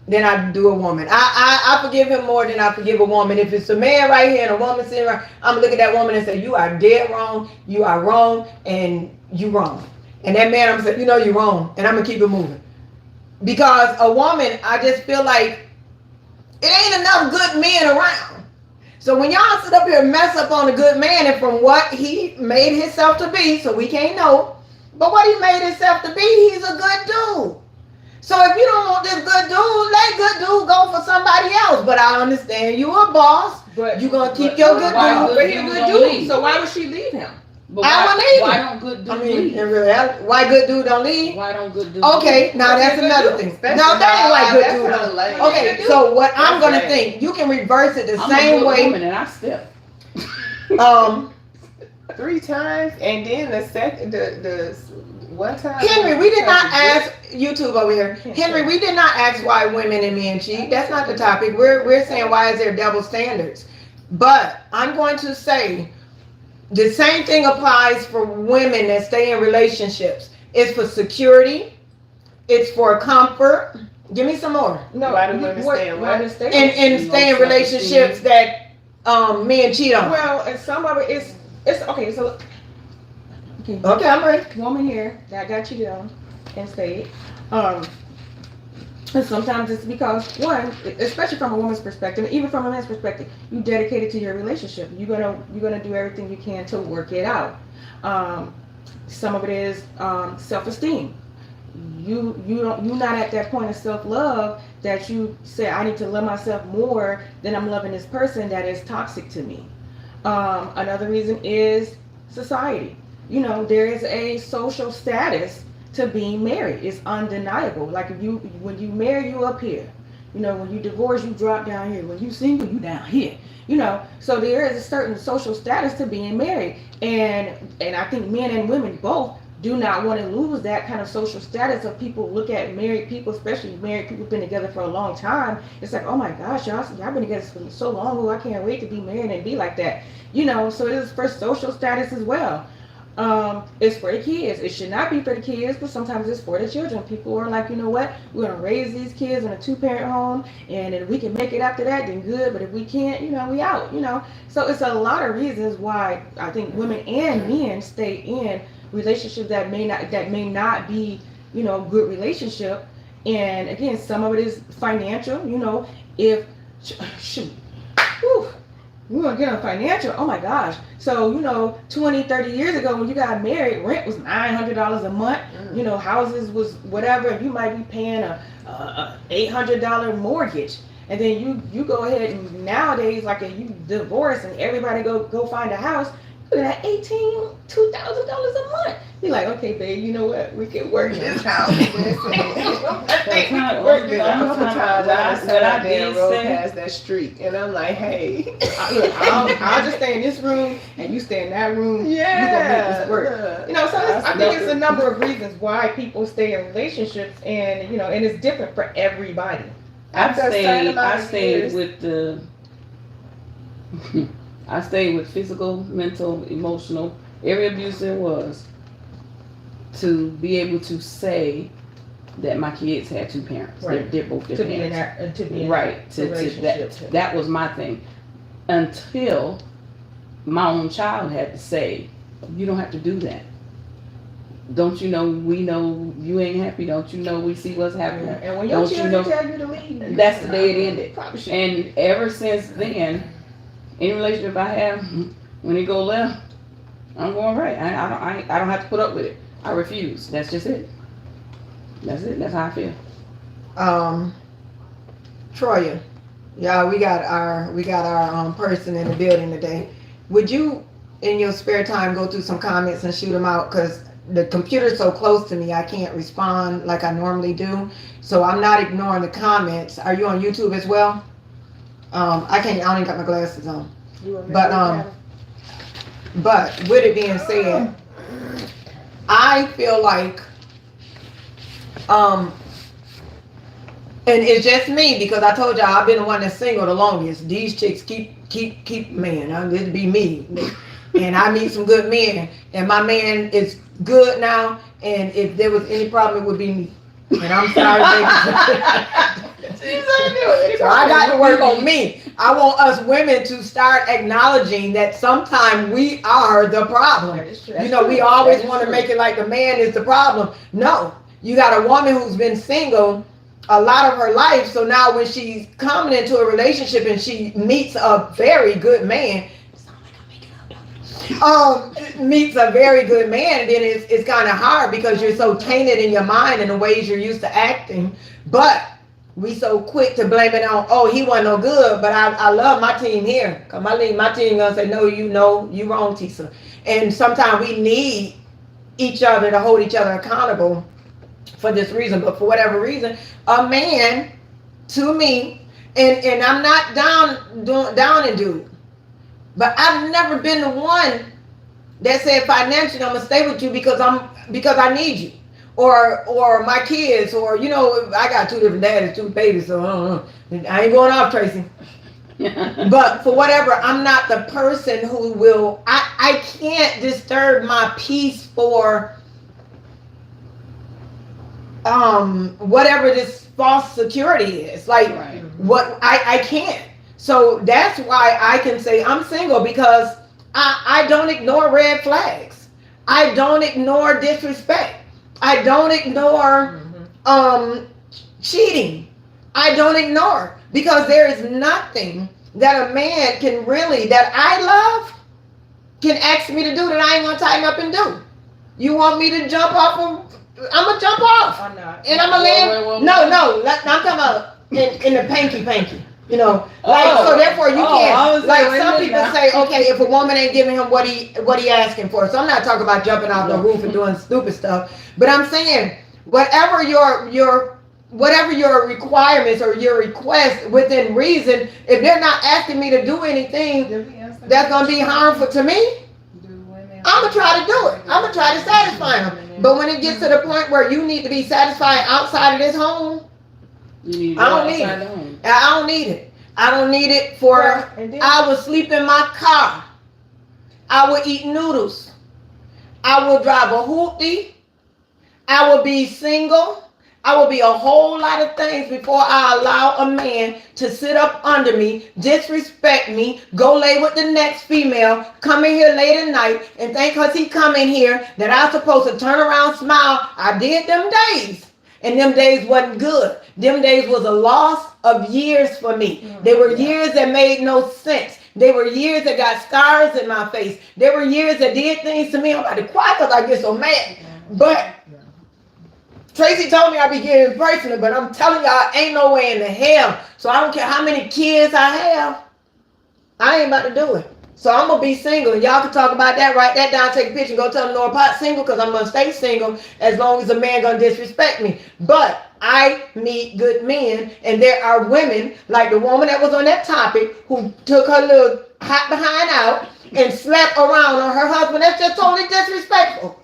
Speaker 2: than I do a woman. I forgive him more than I forgive a woman. If it's a man right here and a woman sitting right, I'm gonna look at that woman and say, you are dead wrong, you are wrong, and you wrong. And that man, I'm gonna say, you know you're wrong, and I'm gonna keep it moving. Because a woman, I just feel like it ain't enough good men around. So when y'all sit up here and mess up on a good man, and from what he made himself to be, so we can't know, but what he made himself to be, he's a good dude. So if you don't want this good dude, let good dude go for somebody else. But I understand you a boss.
Speaker 4: But
Speaker 2: You gonna keep your good
Speaker 1: why
Speaker 2: dude.
Speaker 4: but he a good
Speaker 1: Don't
Speaker 4: dude.
Speaker 1: leave.
Speaker 4: So why would she leave him?
Speaker 1: But
Speaker 2: I
Speaker 1: why,
Speaker 2: wouldn't either.
Speaker 1: why don't good dudes
Speaker 2: I mean,
Speaker 1: leave?
Speaker 2: in reality, why good dude don't leave?
Speaker 1: Why don't good dudes
Speaker 2: Okay,
Speaker 1: leave?
Speaker 2: now that's
Speaker 3: Good
Speaker 2: another
Speaker 3: dude.
Speaker 2: thing.
Speaker 3: Especially
Speaker 2: No, that ain't why good
Speaker 3: that's
Speaker 2: dude
Speaker 3: hella
Speaker 2: don't.
Speaker 3: lame.
Speaker 2: Okay, so what I'm gonna
Speaker 3: That's
Speaker 2: think, you can reverse it the
Speaker 1: I'm
Speaker 2: same
Speaker 1: a good
Speaker 2: way.
Speaker 1: woman and I step.
Speaker 3: 3 times, and then the one time.
Speaker 2: Henry, we did not ask YouTube over here. Henry, we did not ask why women and men cheat. That's not the topic. We're saying why is there double standards. But I'm going to say the same thing applies for women that stay in relationships. It's for security. It's for comfort. Give me some more.
Speaker 4: No,
Speaker 3: Why do women stay in what?
Speaker 2: And stay in relationships that men cheat on.
Speaker 4: Well, and some of it it's okay. So okay,
Speaker 2: Okay, I'm ready.
Speaker 4: woman here that got cheated on and stayed. And sometimes it's because one, especially from a woman's perspective, even from a man's perspective, you dedicated to your relationship. You're gonna do everything you can to work it out. Some of it is self-esteem. You're not at that point of self-love that you say I need to love myself more than I'm loving this person that is toxic to me. Another reason is society. You know, there is a social status to being married. It's undeniable. Like when you marry, you up here. You know, when you divorce, you drop down here. When you single, you down here. You know, so there is a certain social status to being married, and I think men and women both do not want to lose that kind of social status of people look at married people, especially married people been together for a long time. It's like, oh my gosh, y'all been together for so long. Oh, I can't wait to be married and be like that. You know, so it is for social status as well. It's for the kids. It should not be for the kids, but sometimes it's for the children. People are like, you know what? We're gonna raise these kids in a 2-parent home, and if we can make it after that, then good. But if we can't, you know, we out. You know, so it's a lot of reasons why I think women and men stay in relationships that may not be, you know, good relationship. And again, some of it is financial. You know, if shoot, whew, we're gonna get on financial. Oh my gosh. So, you know, 20, 30 years ago when you got married, rent was $900 a month. You know, houses was whatever, and you might be paying a $800 mortgage. And then you go ahead and nowadays, like, if you divorce and everybody go find a house, you're looking at $2,000 a month. You're like, okay, babe, you know what? We can work this house.
Speaker 3: I did roll past that street, and I'm like, hey,
Speaker 4: I'll just stay in this room, and you stay in that room.
Speaker 3: Yeah,
Speaker 4: you gonna make this work. You know, so I think it's a number of reasons why people stay in relationships, and you know, and it's different for everybody.
Speaker 1: I stayed with physical, mental, emotional, every abuse there was, to be able to say that my kids had 2 parents.
Speaker 4: Right.
Speaker 1: They're both their parents.
Speaker 4: To be in
Speaker 1: right. That was my thing. Until my own child had to say, you don't have to do that. Don't you know we know you ain't happy? Don't you know we see what's happening?
Speaker 4: Yeah. And when your children tell you to leave,
Speaker 1: that's the day it ended. And ever since then, any relationship I have, when it go left, I'm going right. I don't have to put up with it. I refuse. That's just it. That's it. That's how I feel.
Speaker 2: Troya, yeah, we got our person in the building today. Would you, in your spare time, go through some comments and shoot them out? Because the computer's so close to me, I can't respond like I normally do. So I'm not ignoring the comments. Are you on YouTube as well? I don't even got my glasses on. But with it being said, I feel like, and it's just me because I told y'all I've been the one that's single the longest. These chicks keep man. It'd be me, and I meet some good men, and my man is good now. And if there was any problem, it would be me. And I'm sorry, baby. So I got to work on me. I want us women to start acknowledging that sometimes we are the problem. You know, we always want to make it like the man is the problem. No, you got a woman who's been single a lot of her life. So now when she's coming into a relationship and she meets a very good man, meets a very good man, then it's kind of hard because you're so tainted in your mind and the ways you're used to acting. But we so quick to blame it on, oh, he wasn't no good. But I love my team here. Cause my team gonna say, no, you wrong, Tisa. And sometimes we need each other to hold each other accountable for this reason. But for whatever reason, a man, to me, and I'm not down and dude, but I've never been the one that said financially I'm gonna stay with you because I need you, or my kids, or you know, I got 2 different daddies, 2 babies, so I ain't going off, Tracy. But for whatever, I'm not the person who will. I can't disturb my peace for whatever this false security is. Like, right. What I can't. So that's why I can say I'm single, because I don't ignore red flags. I don't ignore disrespect. I don't ignore cheating. I don't ignore, because there is nothing that a man can really, that I love, can ask me to do that I ain't gonna tighten up and do. You want me to jump off of, I'm gonna jump off. I'm not. And I'm gonna land. No, I'm talking about in the panky. You know, like, so therefore you can't, like some people say, okay, if a woman ain't giving him what he asking for. So I'm not talking about jumping off the roof and doing stupid stuff, but I'm saying whatever your whatever your requirements or your request within reason, if they're not asking me to do anything that's gonna be harmful to me, I'm gonna try to do it. I'm gonna try to satisfy them. But when it gets to the point where you need to be satisfied outside of this home, I don't need it. I don't need it. I don't need it for. I would sleep in my car. I would eat noodles. I will drive a hoopty. I will be single. I will be a whole lot of things before I allow a man to sit up under me, disrespect me, go lay with the next female, come in here late at night, and think because he come in here that I'm supposed to turn around, smile. I did them days, and them days wasn't good. Them days was a loss of years for me. They were years that made no sense. They were years that got scars in my face. There were years that did things to me. I'm about to cry because I get so mad. But Tracy told me I'd be getting personal, but I'm telling y'all, ain't no way in the hell. So I don't care how many kids I have. I ain't about to do it. So I'm going to be single. And y'all can talk about that, write that down, take a picture, and go tell Nora Pot single, because I'm going to stay single as long as a man going to disrespect me. But I meet good men, and there are women, like the woman that was on that topic, who took her little hot behind out and slept around on her husband. That's just totally disrespectful.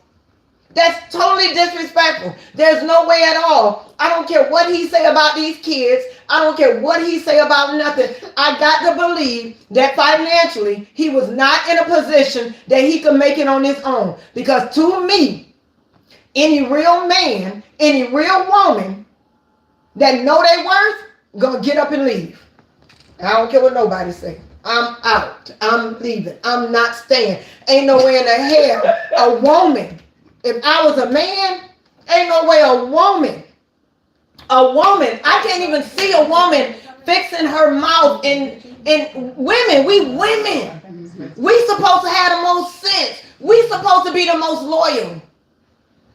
Speaker 2: That's totally disrespectful. There's no way at all. I don't care what he say about these kids. I don't care what he say about nothing. I got to believe that financially he was not in a position that he could make it on his own. Because to me, any real man, any real woman that know they worth, gonna get up and leave. I don't care what nobody say. I'm out. I'm leaving. I'm not staying. Ain't no way in the hell a woman. If I was a man, ain't no way a woman, I can't even see a woman fixing her mouth. And women, we supposed to have the most sense. We supposed to be the most loyal.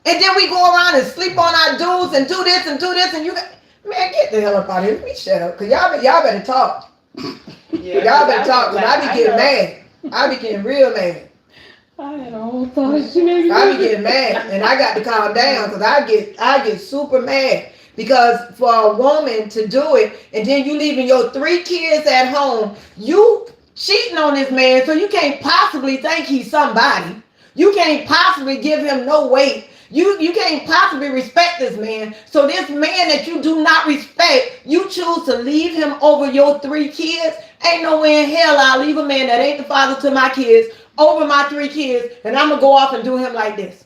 Speaker 2: And then we go around and sleep on our dudes and do this, and you got, man, get the hell up out of here. Let me shut up, because y'all better talk. Y'all better talk, because I be getting mad. I be getting real mad.
Speaker 1: I had a whole thought.
Speaker 2: I be getting mad, and I got to calm down, because I get super mad, because for a woman to do it, and then you leaving your 3 kids at home, you cheating on this man, so you can't possibly think he's somebody. You can't possibly give him no weight. You can't possibly respect this man. So this man that you do not respect, you choose to leave him over your 3 kids. Ain't no way in hell I'll leave a man that ain't the father to my kids over my 3 kids, and I'm gonna go off and do him like this.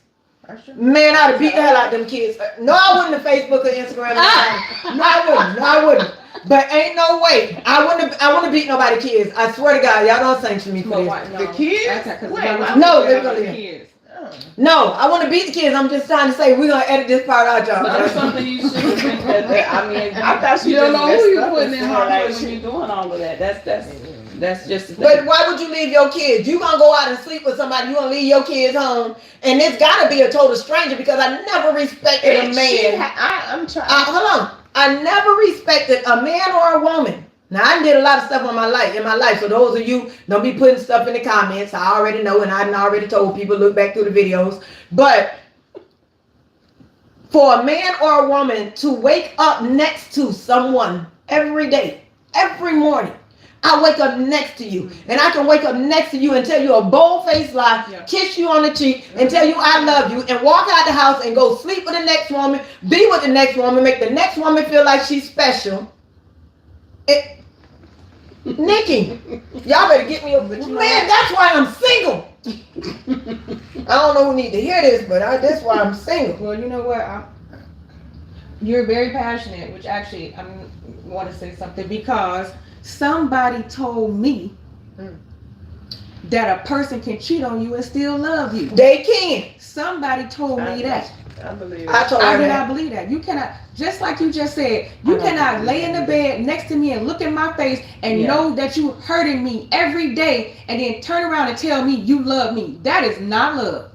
Speaker 2: Man, I'd have beat the hell out of them kids. No, I wouldn't have Facebook or Instagram. No, I wouldn't. But ain't no way. I wouldn't beat nobody kids. I swear to God, y'all don't sanction me for this.
Speaker 3: The kids?
Speaker 2: No, they're gonna live. No, I want to beat the kids. I'm just trying to say we're gonna edit this part out, y'all.
Speaker 1: That's something you should think that. I mean,
Speaker 3: I thought
Speaker 1: you don't know who you're putting in harm's way when you're doing all of that. That's just the thing.
Speaker 2: But why would you leave your kids? You gonna go out and sleep with somebody, you gonna leave your kids home, and it's gotta be a total stranger, because I never respected a man. Hold on. I never respected a man or a woman. Now, I did a lot of stuff in my life. So those of you don't be putting stuff in the comments. I already know, and I already told people, look back through the videos. But for a man or a woman to wake up next to someone every day, every morning, I wake up next to you, and I can wake up next to you and tell you a bold-faced lie, kiss you on the cheek, and tell you I love you, and walk out the house and go sleep with the next woman, be with the next woman, make the next woman feel like she's special. Nikki, y'all better get me a man. That's why I'm single. I don't know who need to hear this, but that's why I'm single.
Speaker 4: Well, you know what? You're very passionate, which actually I want to say something, because somebody told me that a person can cheat on you and still love you.
Speaker 2: They can.
Speaker 4: Somebody told me that.
Speaker 3: I believe
Speaker 2: I
Speaker 4: did not believe that. You cannot, just like you just said, you cannot lay in the bed next to me and look in my face and know that you hurting me every day, and then turn around and tell me you love me. That is not love.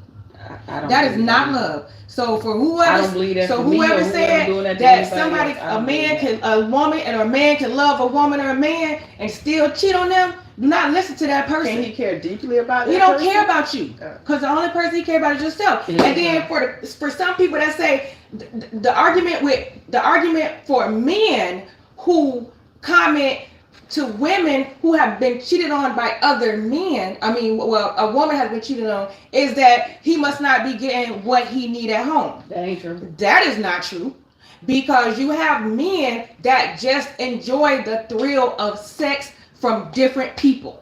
Speaker 4: That is not love. So for whoever, whoever said that somebody, a woman and a man can love a woman or a man and still cheat on them, do not listen to that person.
Speaker 3: Can he care deeply about
Speaker 4: He don't care about you, because the only person he care about is yourself. And then for some people that say the argument with the argument for men who comment to women who have been cheated on by other men, well, a woman has been cheated on, is that he must not be getting what he need at home.
Speaker 1: That ain't true.
Speaker 4: That is not true. Because you have men that just enjoy the thrill of sex from different people.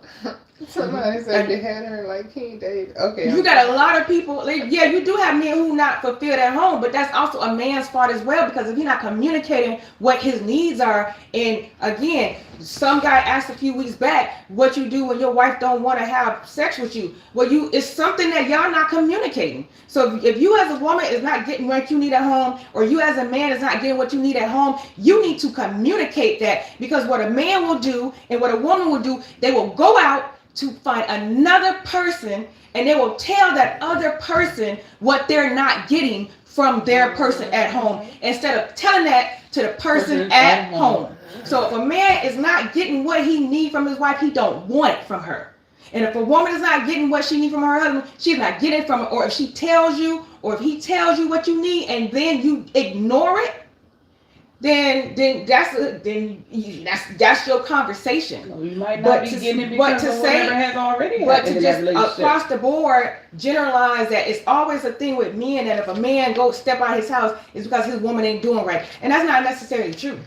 Speaker 5: Somebody said they had her like King David. Okay.
Speaker 4: You got a lot of people, yeah, you do have men who not fulfilled at home, but that's also a man's fault as well, because if you're not communicating what his needs are, and again, some guy asked a few weeks back, what you do when your wife don't want to have sex with you? Well, it's something that y'all not communicating. So if you as a woman is not getting what you need at home, or you as a man is not getting what you need at home, you need to communicate that, because what a man will do and what a woman will do, they will go out to find another person, and they will tell that other person what they're not getting from their person at home, instead of telling that to the person at home. So if a man is not getting what he needs from his wife, he don't want it from her. And if a woman is not getting what she needs from her husband, she's not getting it from her. Or if she tells you, or if he tells you what you need, and then you ignore it, then that's your conversation.
Speaker 1: No, you might not be getting it because of whatever has already
Speaker 4: but
Speaker 1: happened
Speaker 4: to
Speaker 1: in that
Speaker 4: just
Speaker 1: relationship.
Speaker 4: across the board generalize that it's always a thing with men, that if a man goes step out his house, it's because his woman ain't doing right, and that's not necessarily true.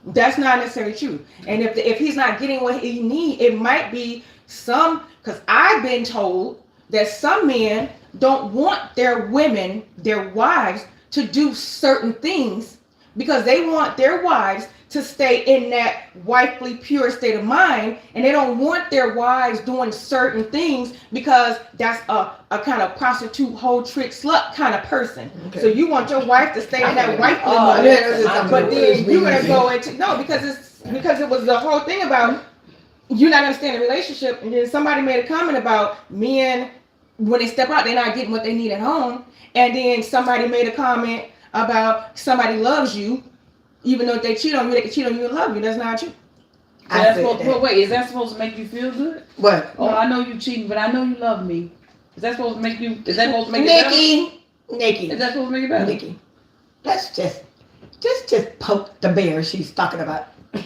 Speaker 4: That's not necessarily true. And if he's not getting what he needs, it might be because I've been told that some men don't want their women, their wives, to do certain things, because they want their wives to stay in that wifely pure state of mind, and they don't want their wives doing certain things because that's a kind of prostitute, hoe, trick, slut kind of person. Okay. So you want your wife to stay in that wifely mode, but then you're gonna go into because it was the whole thing about you not understanding the relationship, and then somebody made a comment about men when they step out, they're not getting what they need at home, and then somebody made a comment about somebody loves you. Even though if they cheat on you, they can cheat on you and love you. That's not true.
Speaker 1: But wait, is that supposed to make you feel good?
Speaker 2: What?
Speaker 1: Oh, I know you cheating, but I know you love me. Is that supposed to make you? Is that supposed to make
Speaker 2: Nikki?
Speaker 1: Is that supposed to make it better?
Speaker 2: Nikki, let's just poke the bear she's talking about. Let's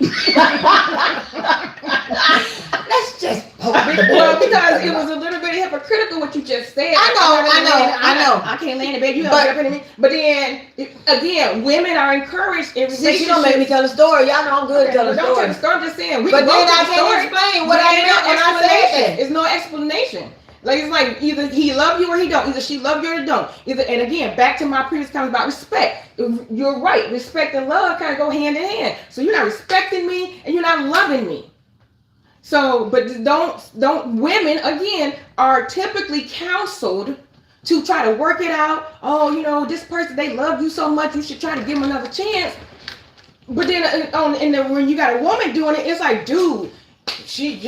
Speaker 2: just poke the bear.
Speaker 4: Well, because it was a little bit hypocritical what you just said.
Speaker 2: I know.
Speaker 4: I can't land it, baby. You have to me. But then again, women are encouraged in relationships.
Speaker 2: You don't make me tell a story. Y'all know I'm good at telling
Speaker 4: Don't tell
Speaker 2: stories.
Speaker 4: the story. I'm just saying.
Speaker 2: But then I can't explain what I meant when I said that.
Speaker 4: There's no explanation. Like, it's like either he love you or he don't. Either she love you or he don't. And again, back to my previous comment about respect. You're right. Respect and love kind of go hand in hand. So you're not respecting me and you're not loving me. So, but don't women again are typically counseled to try to work it out. Oh, this person, they love you so much, you should try to give them another chance. But then when you got a woman doing it, it's like, dude, she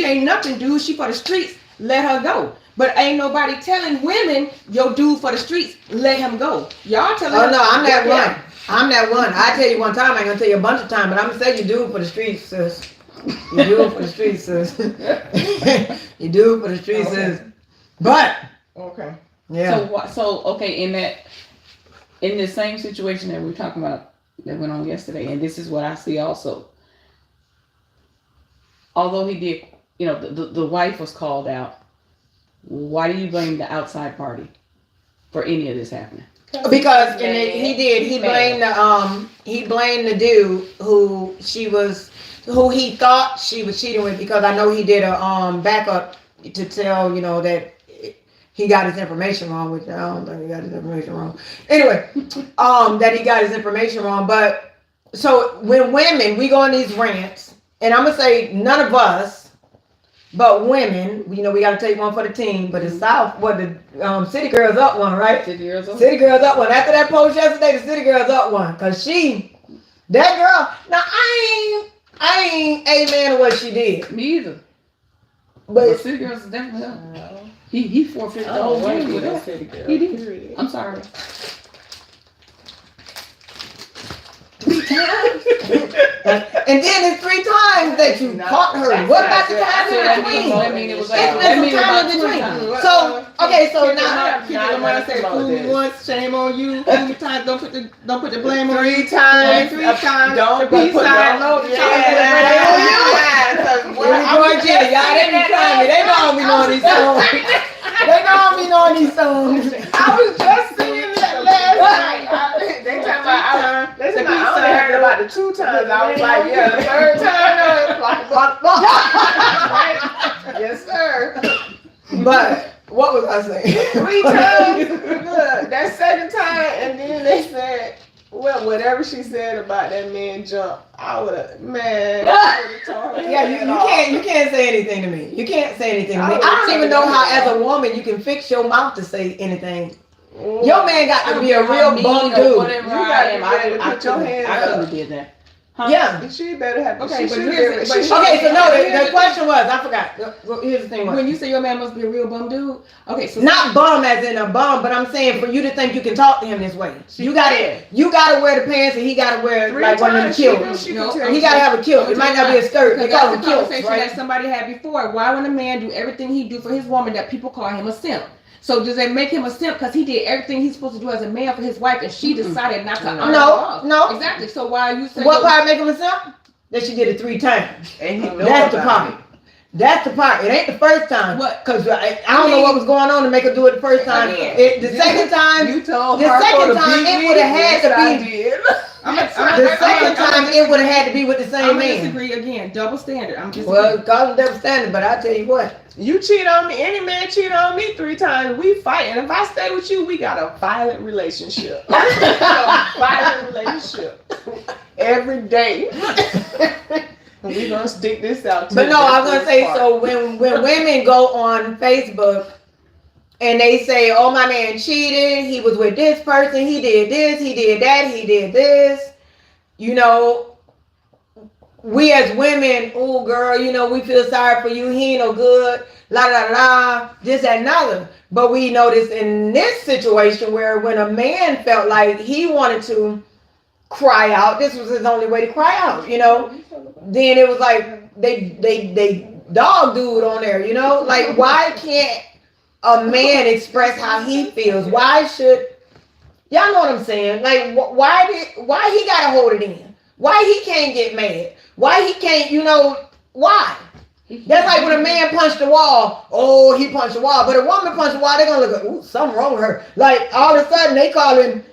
Speaker 4: ain't nothing, dude. She for the streets. Let her go. But ain't nobody telling women, yo, dude for the streets, let him go. Y'all telling
Speaker 2: Oh, no, I'm that one. I'm that one. I tell you one time, I ain't gonna tell you a bunch of times, but I'm gonna say you do it for the streets, sis. You do it for the streets, sis. You do it for the streets, sis. But,
Speaker 4: okay.
Speaker 2: Yeah.
Speaker 1: So okay, in the same situation that we're talking about that went on yesterday, and this is what I see also. Although he did, the wife was called out. Why do you blame the outside party for any of this happening?
Speaker 2: Because he blamed the dude who he thought she was cheating with, because I know he did a backup to tell that he got his information wrong, which I don't think he got his information wrong. Anyway, that he got his information wrong. But so when women, we go on these rants, and I'm gonna say none of us, but women, we got to take one for the team. But the South, the City Girls up one, right?
Speaker 1: City Girls
Speaker 2: up one. After that post yesterday, the City Girls up one, cause that girl. Now I ain't amen to what she did.
Speaker 1: Me either.
Speaker 2: But
Speaker 1: City Girls is definitely up. He forfeited the whole game with that. He did. I'm sorry.
Speaker 2: times? And then it's 3 times that you caught her. What about the time in between?
Speaker 1: I mean, it was like,
Speaker 2: It's
Speaker 1: that
Speaker 2: been
Speaker 1: means
Speaker 2: some time
Speaker 1: about
Speaker 2: in
Speaker 1: 20
Speaker 2: between.
Speaker 1: times.
Speaker 2: So, okay, so now.
Speaker 3: Keep in mind, say fool me once, shame on you. Fool me times, don't put the blame on you. 3 times, 3 times. Don't
Speaker 2: Peace sign, no,
Speaker 3: Yeah,
Speaker 2: Here we go again. Y'all, they be trying me. They know me knowing these songs. They know me knowing these songs.
Speaker 3: I was just singing that last night. They talking about I only heard about the 2 times. I was like, yeah, the 3rd time, right? Yes, sir.
Speaker 2: But what was I saying?
Speaker 3: 3 times. Look, that 2nd time, and then they said, well, whatever she said about that man jump, I would have, man.
Speaker 2: Yeah, you can't say anything to me. You can't say anything to me. I don't even know how, as a woman, you can fix your mouth to say anything. Your man got to be a real bum dude.
Speaker 1: Whatever
Speaker 3: You
Speaker 1: I am,
Speaker 3: gotta be ready to put your hands
Speaker 1: I
Speaker 3: up.
Speaker 1: couldn't have did that. Huh?
Speaker 2: Yeah.
Speaker 3: She better have.
Speaker 4: Okay,
Speaker 3: she
Speaker 4: but
Speaker 3: should
Speaker 4: here's
Speaker 3: be-
Speaker 4: the-
Speaker 3: she
Speaker 4: but-
Speaker 3: should-
Speaker 2: Okay, so no,
Speaker 4: Here's
Speaker 2: the
Speaker 4: the
Speaker 2: question was, I forgot. Here's the thing was.
Speaker 4: When you say your man must be a real bum dude, okay, so
Speaker 2: Not bum as in a bum, but I'm saying for you to think you can talk to him this way. You gotta wear the pants and he gotta wear
Speaker 3: 3
Speaker 2: like one of them
Speaker 3: times she
Speaker 2: kilts.
Speaker 3: can
Speaker 4: No,
Speaker 3: tell
Speaker 2: He
Speaker 3: you.
Speaker 2: gotta have a kilt. It might not be a skirt. They
Speaker 4: because
Speaker 2: call
Speaker 4: that's
Speaker 2: them
Speaker 4: the
Speaker 2: kilts,
Speaker 4: conversation
Speaker 2: right?
Speaker 4: that somebody had before. Why would a man do everything he do for his woman that people call him a simp? So does that make him a simp because he did everything he's supposed to do as a man for his wife and she decided not to honor him?
Speaker 2: No.
Speaker 4: Exactly. So why are you saying
Speaker 2: What part make him a simp? That she did it 3 times.
Speaker 3: And he know
Speaker 2: That's the
Speaker 3: about
Speaker 2: part. That's the part. It ain't the first time.
Speaker 4: What?
Speaker 2: Cause I don't know what was going on to make her do it the first time.
Speaker 4: Again.
Speaker 2: The second time,
Speaker 3: You told
Speaker 2: the
Speaker 3: her
Speaker 2: second
Speaker 3: for the
Speaker 2: time,
Speaker 3: beat
Speaker 2: it
Speaker 3: me.
Speaker 2: would have had
Speaker 3: Yes,
Speaker 2: to
Speaker 3: I
Speaker 2: be-
Speaker 3: did.
Speaker 2: the second time it would have had to be with the
Speaker 4: I'm
Speaker 2: same
Speaker 4: gonna
Speaker 2: man.
Speaker 4: disagree again. Double standard. I'm just
Speaker 2: Well, call it double standard, but I tell you what.
Speaker 3: You cheat on me. Any man cheat on me 3 times. We fight, and if I stay with you, we got a violent relationship. A violent relationship every day. We gonna stick this out.
Speaker 2: But no, I was gonna say, so when women go on Facebook and they say, oh, my man cheated, he was with this person, he did this, he did that, he did this, you know, we as women, oh girl, you know, we feel sorry for you, he ain't no good, la la la, this and another. But we noticed in this situation where when a man felt like he wanted to cry out, this was his only way to cry out, you know. Then it was like they dog dude on there, you know. Like, why can't a man express how he feels? Why should y'all know what I'm saying? Like, why he gotta hold it in? Why he can't get mad? Why he can't, you know? Why? That's like when a man punched the wall. Oh, he punched the wall. But a woman punched the wall, they're gonna look at, ooh, something wrong with her. Like, all of a sudden they call him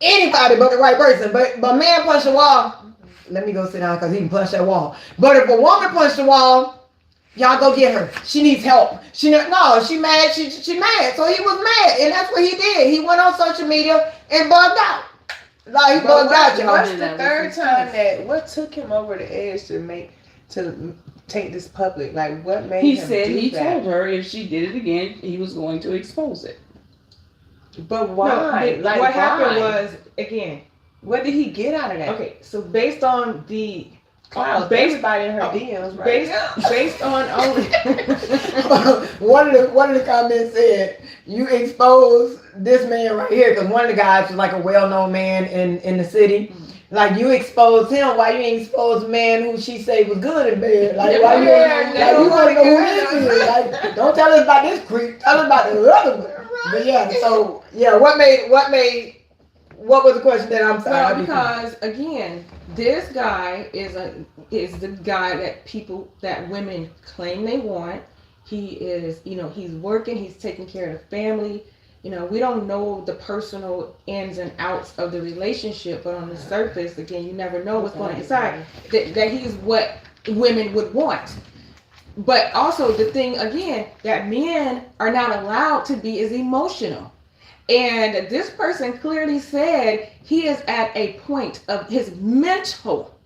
Speaker 2: anybody but the right person. But man punched the wall. Let me go sit down because he can punch that wall. But if a woman punched the wall, y'all go get her. She needs help. She mad. She mad. So he was mad, and that's what he did. He went on social media and bugged out. Like, he bugged out, y'all.
Speaker 3: What's the 3rd time that? What took him over the edge to take this public? Like, what made
Speaker 1: He
Speaker 3: him
Speaker 1: said
Speaker 3: do
Speaker 1: he
Speaker 3: that?
Speaker 1: told her if she did it again, he was going to expose it.
Speaker 3: But
Speaker 4: No,
Speaker 3: why?
Speaker 4: what
Speaker 3: Why?
Speaker 4: happened was, again,
Speaker 3: What did he get out of that?
Speaker 4: okay, so based on the
Speaker 3: Cloud,
Speaker 4: based-
Speaker 3: everybody in her DMs, right?
Speaker 4: based on only
Speaker 2: one of the comments said, you expose this man right here, because one of the guys was like a well-known man in the city. Like, you exposed him, why you ain't expose a man who she say was good in bed? Like, why you want to know who this is? Like, don't tell us about this creep, tell us about the other one. But yeah, so yeah, what was the question that I'm sorry?
Speaker 4: well, because again, this guy is the guy that women claim they want. He is, you know, he's working, he's taking care of the family. You know, we don't know the personal ins and outs of the relationship, but on the surface, again, you never know what's going on inside. That he's what women would want. But also the thing, again, that men are not allowed to be is emotional. And this person clearly said he is at a point of his mental.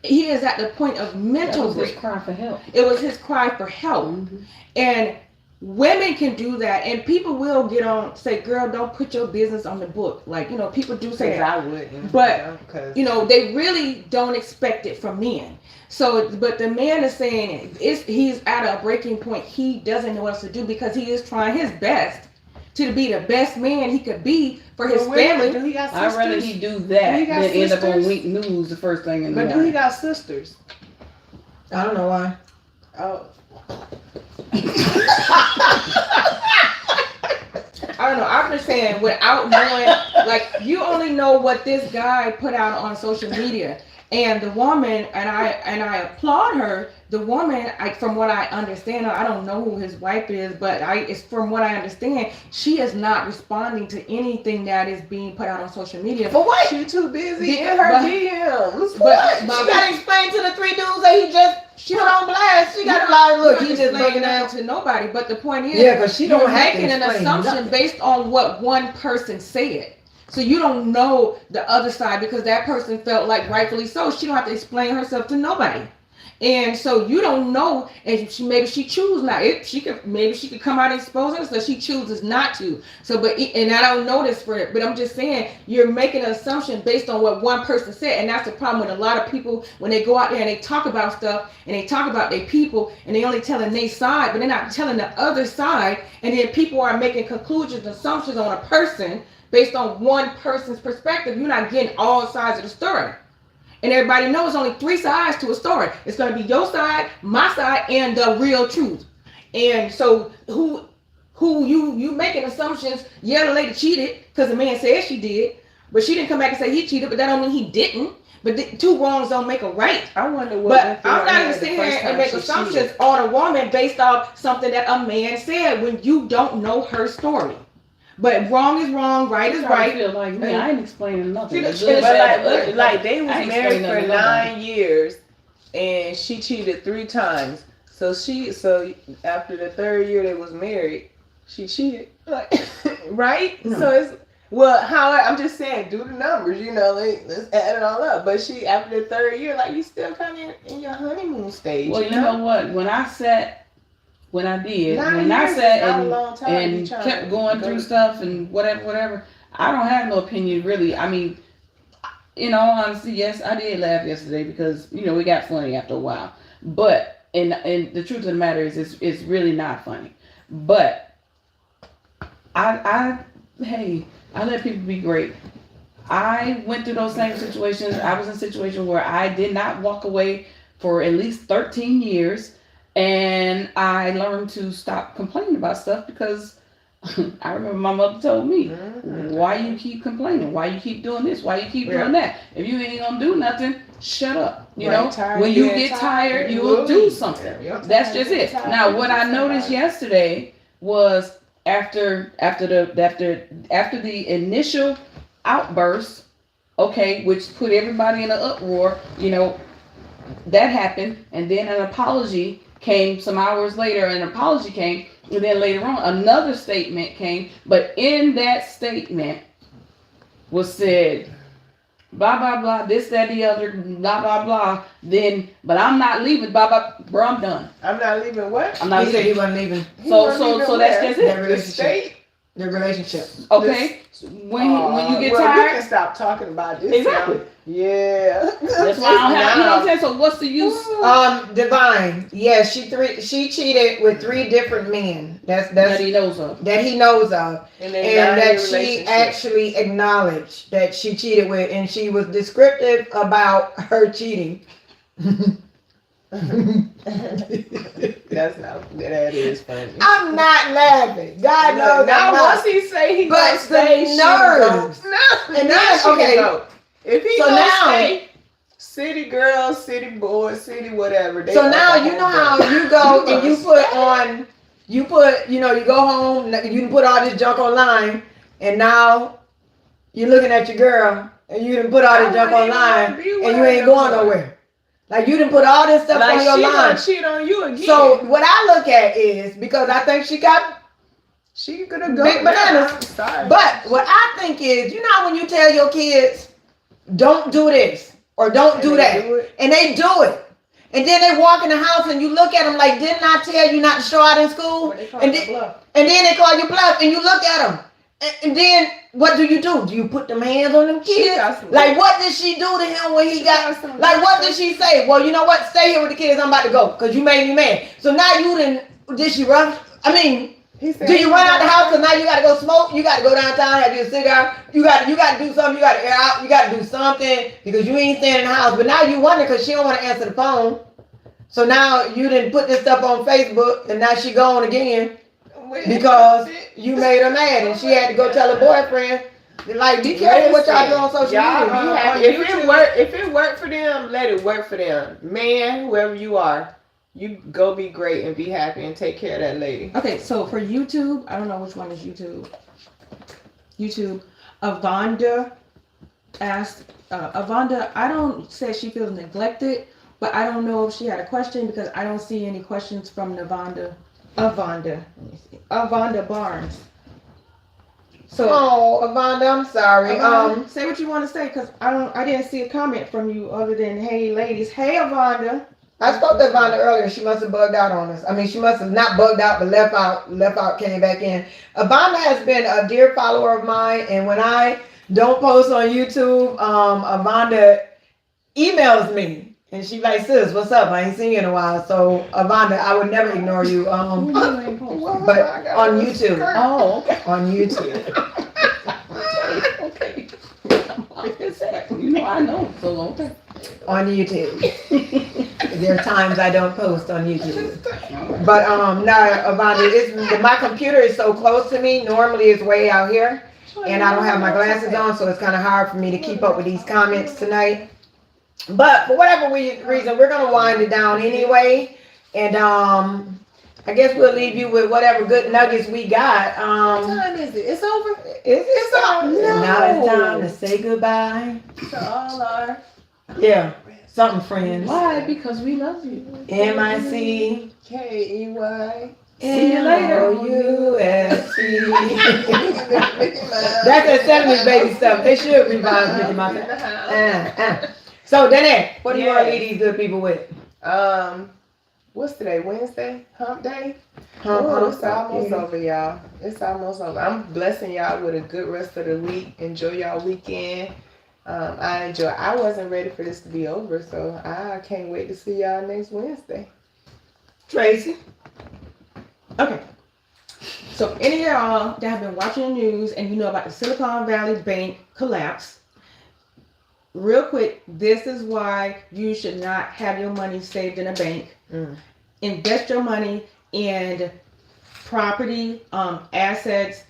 Speaker 4: He is at the point of mental
Speaker 1: That was his
Speaker 4: break.
Speaker 1: cry for help.
Speaker 4: It was his cry for help.
Speaker 1: Mm-hmm.
Speaker 4: And women can do that. And people will get on, say, girl, don't put your business on the book. Like, you know, people do say that.
Speaker 3: I wouldn't.
Speaker 4: But,
Speaker 3: because
Speaker 4: you know, they really don't expect it from men. So, but the man is saying he's at a breaking point. He doesn't know what else to do because he is trying his best to be the best man he could be for his
Speaker 3: But wait a minute,
Speaker 4: family.
Speaker 3: do he got
Speaker 1: I'd rather
Speaker 3: sisters?
Speaker 1: he do that
Speaker 3: He
Speaker 1: than
Speaker 3: got
Speaker 1: end up on
Speaker 3: sisters?
Speaker 1: Week News the first thing in the
Speaker 3: But do
Speaker 1: morning.
Speaker 3: he got sisters?
Speaker 2: I don't know why.
Speaker 3: Oh.
Speaker 4: I don't know. I'm just saying, without knowing, like, you only know what this guy put out on social media, and the woman, and I applaud her. The woman, from what I understand, I don't know who his wife is, but it's from what I understand, she is not responding to anything that is being put out on social media.
Speaker 2: For what?
Speaker 3: She too busy
Speaker 4: Be-
Speaker 3: in her
Speaker 4: but-
Speaker 3: DMs.
Speaker 4: But
Speaker 2: She got to explain to the 3 dudes that he just put on blast. She got to lie. Look, he just
Speaker 4: explaining
Speaker 2: breaking
Speaker 4: that
Speaker 2: out.
Speaker 4: to nobody. But the point is,
Speaker 2: Yeah, because she
Speaker 4: you're
Speaker 2: don't have to
Speaker 4: making an
Speaker 2: explain
Speaker 4: assumption
Speaker 2: nothing.
Speaker 4: based on what one person said. So you don't know the other side because that person felt like rightfully so. She don't have to explain herself to nobody. And so you don't know, and maybe she chooses not. Maybe she could come out and expose herself. She chooses not to. So, and I don't know this for it, but I'm just saying you're making an assumption based on what one person said, and that's the problem with a lot of people when they go out there and they talk about stuff and they talk about their people and they only telling their side, but they're not telling the other side, and then people are making conclusions, assumptions on a person based on one person's perspective. You're not getting all sides of the story. And everybody knows only 3 sides to a story. It's going to be your side, my side, and the real truth. And so who you making assumptions? Yeah, the lady cheated because the man said she did, but she didn't come back and say he cheated, but that don't mean he didn't. But 2 wrongs don't make a right.
Speaker 3: I wonder what.
Speaker 4: But I'm not going to sit here and make assumptions on a woman based off something that a man said when you don't know her story. But wrong is wrong, right is
Speaker 1: I
Speaker 4: right.
Speaker 1: feel like, man, I ain't explaining nothing.
Speaker 4: But
Speaker 1: The good, bad,
Speaker 3: But
Speaker 1: ugly.
Speaker 3: like they was
Speaker 1: I ain't
Speaker 3: married
Speaker 1: explaining
Speaker 3: for
Speaker 1: nothing.
Speaker 3: 9 years, and she cheated 3 times. So after the 3rd year they was married, she cheated. Like, right?
Speaker 2: No.
Speaker 3: So it's I'm just saying, do the numbers. Let's add it all up. But she after the 3rd year, like you still kind of in your honeymoon stage.
Speaker 1: Well, you know what? When I sat
Speaker 3: 9
Speaker 1: and
Speaker 3: years is not a long time to be
Speaker 1: and
Speaker 3: trying
Speaker 1: kept
Speaker 3: to
Speaker 1: going
Speaker 3: go
Speaker 1: through
Speaker 3: to-
Speaker 1: stuff and whatever, I don't have no opinion really. I mean, in all honesty, yes, I did laugh yesterday because we got funny after a while. But and the truth of the matter is, it's really not funny. But I let people be great. I went through those same situations. I was in a situation where I did not walk away for at least 13 years. And I learned to stop complaining about stuff because I remember my mother told me, why you keep complaining? Why you keep doing this? Why you keep doing that? If you ain't gonna do nothing, shut up. When you get tired, you will do something. That's just it. Now, what I noticed yesterday was after the initial outburst, okay, which put everybody in an uproar, that happened, and then an apology came some hours later, and then later on another statement came, but in that statement was said blah blah blah, this, that, the other, blah blah blah, then but I'm not leaving, blah blah, bro, I'm done.
Speaker 3: I'm not leaving what?
Speaker 1: I'm not
Speaker 2: He said he
Speaker 1: leaving.
Speaker 2: wasn't leaving
Speaker 1: So that's just
Speaker 2: that
Speaker 1: it.
Speaker 2: relationship. The relationship.
Speaker 1: Okay. When you get
Speaker 3: We
Speaker 1: tired,
Speaker 3: can stop talking about this.
Speaker 1: exactly.
Speaker 3: Now. Yeah.
Speaker 1: That's why I don't have, you know what I'm saying? So what's the use?
Speaker 2: Divine. Yeah, she cheated with 3 different men.
Speaker 1: That
Speaker 2: That's
Speaker 1: he knows of.
Speaker 2: that he knows of.
Speaker 3: And
Speaker 2: And that she actually acknowledged that she cheated with, and she was descriptive about her cheating.
Speaker 3: That is funny.
Speaker 2: I'm not laughing. God knows
Speaker 3: now
Speaker 2: I'm not.
Speaker 3: once he say he
Speaker 2: But
Speaker 3: gonna stay,
Speaker 2: the
Speaker 3: she
Speaker 2: nerves.
Speaker 3: gonna go.
Speaker 2: And
Speaker 3: Now
Speaker 2: then,
Speaker 3: she can
Speaker 2: okay.
Speaker 3: go. If he
Speaker 2: So
Speaker 3: gonna
Speaker 2: now-
Speaker 3: stay, city girl, city boy, city whatever.
Speaker 2: So now you know how you go and you go home, you put all this junk online, and now you're looking at your girl, and you done put all this junk online, and you ain't going nowhere. Like you done put all this stuff
Speaker 3: like
Speaker 2: on your
Speaker 3: she
Speaker 2: line.
Speaker 3: gonna cheat on you again.
Speaker 2: So what I look at is, because I think she got
Speaker 3: she gonna go.
Speaker 2: big bananas.
Speaker 3: I'm sorry.
Speaker 2: But what I think is, how when you tell your kids, don't do this or don't do that, and they do it, and then they walk in the house and you look at them like, didn't I tell you not to show out in school? And then they call you bluff, and you look at them, and then what do? Do you put them hands on them kids? Like what did she do to him when he got? Like what did she say? Well, you know what? Stay here with the kids. I'm about to go because you made me mad. So now you didn't. Did she rough? I mean,
Speaker 3: He said,
Speaker 2: Do you run out the house because now you got to go smoke? You got to go downtown, have your cigar. You got to do something. You got to air out. You got to do something because you ain't staying in the house. But now you wonder because she don't want to answer the phone. So now you didn't put this stuff on Facebook, and now she gone again because you made her mad, and she had to go tell her boyfriend. Like, be careful what y'all do on social media.
Speaker 3: If it worked for them, let it work for them. Man, whoever you are, you go be great and be happy and take care of that lady.
Speaker 4: Okay, so for YouTube, I don't know which one is YouTube. Avonda asked, I don't say she feels neglected, but I don't know if she had a question because I don't see any questions from Avonda Barnes. So,
Speaker 2: Avonda, I'm sorry.
Speaker 4: say what you want to say because I didn't see a comment from you other than hey ladies. Hey Avonda.
Speaker 2: I spoke to Avonda earlier. She must have bugged out on us. I mean, she must have not bugged out, but left out, came back in. Avonda has been a dear follower of mine, and when I don't post on YouTube, Avonda emails me. And she like, sis, what's up? I ain't seen you in a while. So, Avonda, I would never ignore you. But on YouTube.
Speaker 1: Oh, okay.
Speaker 2: On YouTube.
Speaker 1: Okay. You know I know, so okay.
Speaker 2: On YouTube. There are times I don't post on YouTube. But no, Avonda, my computer is so close to me. Normally it's way out here. And I don't have my glasses on, so it's kind of hard for me to keep up with these comments tonight. But for whatever reason, we're going to wind it down anyway. And I guess we'll leave you with whatever good nuggets we got.
Speaker 3: What time is it? It's over?
Speaker 2: It's over.
Speaker 3: No.
Speaker 2: Now it's time to say goodbye.
Speaker 3: To all our...
Speaker 2: Yeah, something friends.
Speaker 1: Why? Because we love you.
Speaker 2: MIC.
Speaker 3: KEY.
Speaker 2: See you later. USC. That's that 70s baby stuff. They should revive Mickey Mouse. So, Danae, what do you want to leave these good people with?
Speaker 3: What's today? Wednesday? Hump day?
Speaker 2: Hump
Speaker 3: It's almost over, y'all. It's almost over. I'm blessing y'all with a good rest of the week. Enjoy y'all weekend. I wasn't ready for this to be over, so I can't wait to see y'all next Wednesday.
Speaker 2: Tracy.
Speaker 4: Okay. So any of y'all that have been watching the news and you know about the Silicon Valley Bank collapse, real quick, this is why you should not have your money saved in a bank. Invest your money in property, assets.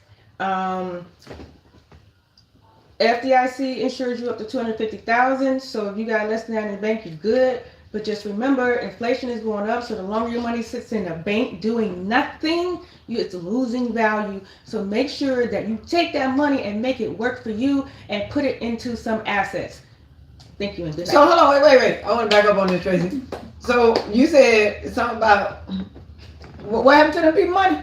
Speaker 4: FDIC insures you up to $250,000. So if you got less than that in the bank, you're good. But just remember, inflation is going up. So the longer your money sits in a bank doing nothing, it's losing value. So make sure that you take that money and make it work for you and put it into some assets. Thank you and good night.
Speaker 2: So hold on, wait. I want to back up on this, Tracy. So you said something about what happened to them people money?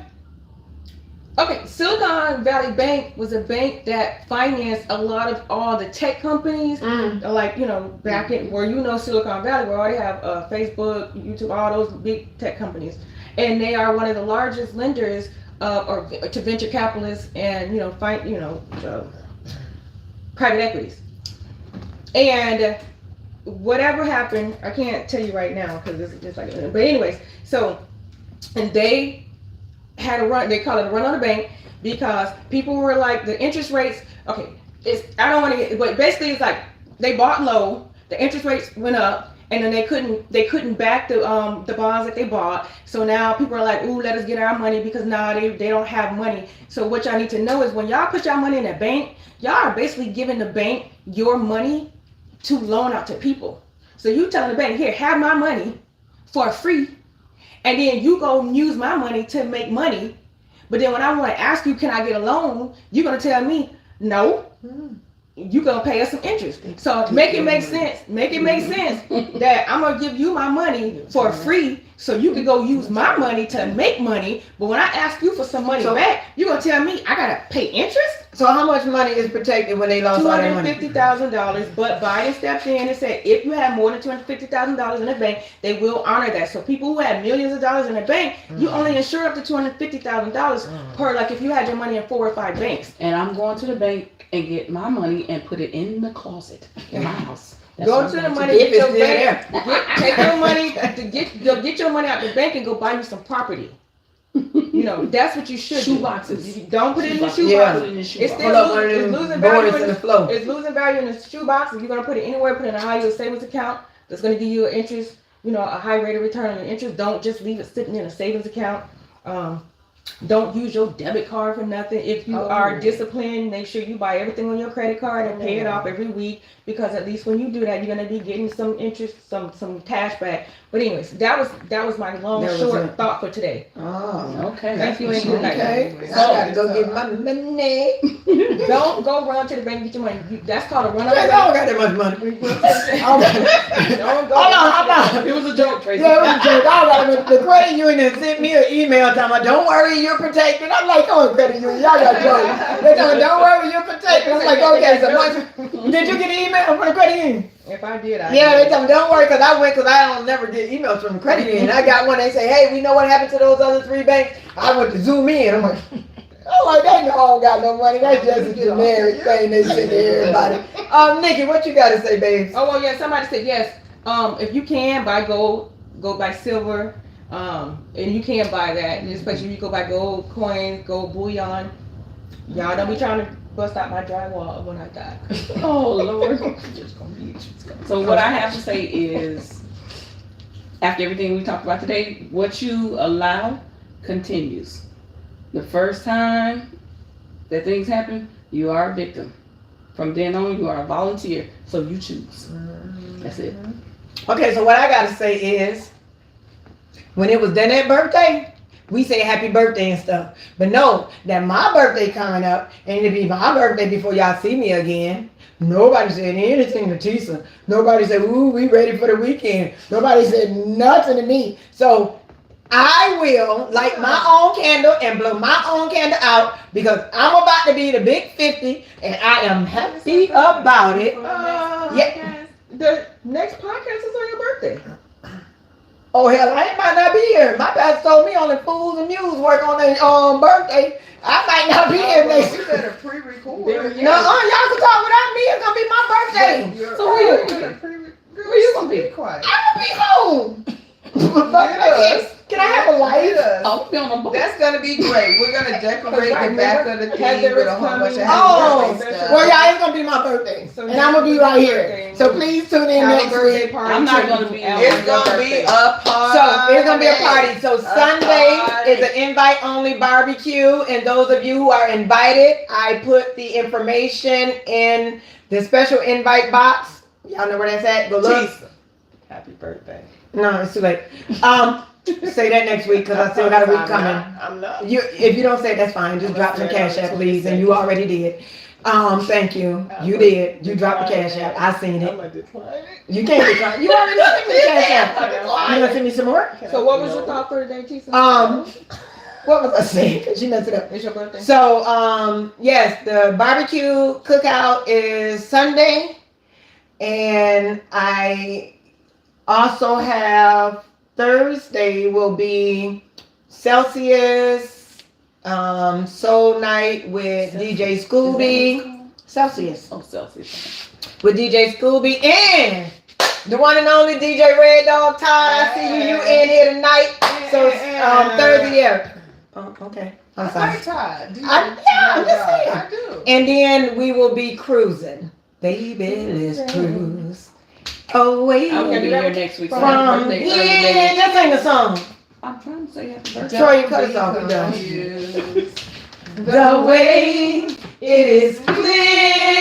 Speaker 4: Okay, Silicon Valley Bank was a bank that financed a lot of all the tech companies, like, back in where Silicon Valley, where they have Facebook, YouTube, all those big tech companies. And they are one of the largest lenders to venture capitalists and, private equities. And whatever happened, I can't tell you right now because it's just like, but anyways, and they had a run, they call it a run on the bank because people were like, the interest rates, okay, but basically it's like they bought low, the interest rates went up, and then they couldn't back the bonds that they bought. So now people are like, ooh, let us get our money because now they don't have money. So what y'all need to know is when y'all put y'all money in a bank, y'all are basically giving the bank your money to loan out to people. So you telling the bank, here, have my money for free. And then you go use my money to make money. But then when I want to ask you, can I get a loan? You're going to tell me, no. You're going to pay us some interest. So make it make sense. Make it make sense that I'm going to give you my money for free so you can go use my money to make money. But when I ask you for some money back, you're going to tell me I got to pay interest?
Speaker 2: So how much money is protected when they lost all their money?
Speaker 4: $250,000, but Biden stepped in and said if you have more than $250,000 in the bank, they will honor that. So people who have millions of dollars in the bank, you only insure up to $250,000 per, like if you had your money in 4 or 5 banks.
Speaker 1: And I'm going to the bank and get my money and put it in the closet in my house.
Speaker 4: Go to the money, get your bank, take your money, get your money out the bank and go buy you some property. You know, that's what you should
Speaker 1: Shoe
Speaker 4: do.
Speaker 1: boxes.
Speaker 4: You don't put it in the shoe
Speaker 2: Yeah.
Speaker 4: box.
Speaker 1: Put it in the shoe
Speaker 4: It's
Speaker 1: box.
Speaker 2: Pull up one of
Speaker 4: it's
Speaker 2: them
Speaker 4: losing value
Speaker 2: boards
Speaker 4: in
Speaker 2: in the
Speaker 4: the
Speaker 2: flow.
Speaker 4: It's losing value in the shoe box. If you're gonna put it anywhere, put it in a high yield savings account that's gonna give you an interest, you know, a high rate of return on your interest. Don't just leave it sitting in a savings account. Don't use your debit card for nothing. If you are disciplined, make sure you buy everything on your credit card and pay it off every week, because at least when you do that, you're gonna be getting some interest, some cash back. But anyways, that was my long
Speaker 2: That was
Speaker 4: short
Speaker 2: it.
Speaker 4: thought for today.
Speaker 2: Oh.
Speaker 1: Okay.
Speaker 4: Thank you and good night.
Speaker 2: Okay.
Speaker 1: So-
Speaker 2: I gotta go get my money.
Speaker 4: Don't go run to the bank and get your money. That's called a run
Speaker 2: I
Speaker 4: away.
Speaker 2: don't got that much money.
Speaker 4: Don't go.
Speaker 2: Hold on.
Speaker 1: It was a joke, Tracy.
Speaker 2: Yeah, it was a joke. I was like, the credit union sent me an email telling me, don't worry, you're protected. I'm like, oh, credit union, y'all got jokes. They told me, don't worry, you're protected. I'm like, okay, so did you get an email from the credit union?
Speaker 4: If I did,
Speaker 2: Yeah, they told me, don't worry, because I don't never get emails from the credit union. I got one, they say, hey, we know what happened to those other 3 banks. I went to zoom in. I'm like, they all got no money. That's just a generic thing they send to everybody. Nikki, what you got to say, babes?
Speaker 4: Oh well, yeah. Somebody said yes. If you can buy gold, go buy silver. And you can buy that. Especially if you go buy gold coins, gold bullion. Y'all don't be trying to bust out my drywall when I die.
Speaker 1: Oh Lord. So what I have to say is, after everything we talked about today, what you allow continues. The first time that things happen, you are a victim. From then on, you are a volunteer. So you choose. That's it.
Speaker 2: Okay, so what I got to say is, when it was Danette's birthday, we say happy birthday and stuff. But no, that my birthday coming up, and it'll be my birthday before y'all see me again. Nobody said anything to Tisa. Nobody said, ooh, we ready for the weekend. Nobody said nothing to me. So I will light my own candle and blow my own candle out, because I'm about to be the big 50 and I am happy about it. Yeah.
Speaker 4: The next podcast is on your birthday.
Speaker 2: Oh hell, I might not be here. My pastor told me only fools and mules work on their birthday. I might not be here next.
Speaker 3: You better pre-record.
Speaker 2: No, y'all can talk without me. It's gonna be my birthday.
Speaker 1: So where you gonna be? Where you gonna be?
Speaker 3: Quiet.
Speaker 2: I'm gonna be home. Can I have a light?
Speaker 1: I'll be on a boat.
Speaker 3: That's gonna be great. We're gonna decorate the back of the thing
Speaker 4: Heather
Speaker 3: with
Speaker 4: is
Speaker 3: a whole bunch of
Speaker 4: coming.
Speaker 2: Oh,
Speaker 3: happy birthday stuff.
Speaker 2: well, y'all, it's gonna be my birthday,
Speaker 4: So
Speaker 2: and I'm gonna be right here. So please tune in
Speaker 4: Have a
Speaker 2: next
Speaker 4: birthday
Speaker 2: week.
Speaker 4: party.
Speaker 1: I'm not gonna be on
Speaker 3: It's gonna be a party.
Speaker 2: So it's gonna be a party. So Sunday
Speaker 3: party.
Speaker 2: is an invite-only barbecue, and those of you who are invited, I put the information in the special invite box. Y'all know where that's at. Go look.
Speaker 3: Tisa. Happy birthday.
Speaker 2: No, it's too late. Say that next week, because I still got a week coming.
Speaker 3: I'm not.
Speaker 2: If you don't say it, that's fine. Just drop some cash app, please. And you already did. Thank you. You did. You dropped the cash app. I seen
Speaker 3: I'm
Speaker 2: it.
Speaker 3: gonna decline it.
Speaker 2: You can't decline. You already sent me the cash app. You gonna send me some more?
Speaker 4: So what was your thought for today, Tisa?
Speaker 2: What was I saying? Cause she messed it up.
Speaker 4: It's your birthday.
Speaker 2: So, yes, the barbecue cookout is Sunday, and I also have Thursday will be Celsius Soul Night with DJ Scooby. Celsius
Speaker 1: Oh, Celsius.
Speaker 2: with DJ Scooby and the one and only DJ Red Dog Todd. I see you in here tonight. So Thursday, yeah. Oh, okay. I'm sorry.
Speaker 3: I'm tired.
Speaker 2: I'm just saying.
Speaker 3: I do.
Speaker 2: And then we will be cruising. Baby, let's cruise away
Speaker 1: I'm gonna be here next week. So
Speaker 2: from
Speaker 1: happy birthday, early
Speaker 2: here.
Speaker 1: baby.
Speaker 2: Just sing the song.
Speaker 1: I'm trying to say happy birthday.
Speaker 2: Troy, you cut us off. We're done.
Speaker 3: Confused.
Speaker 2: The way it is clear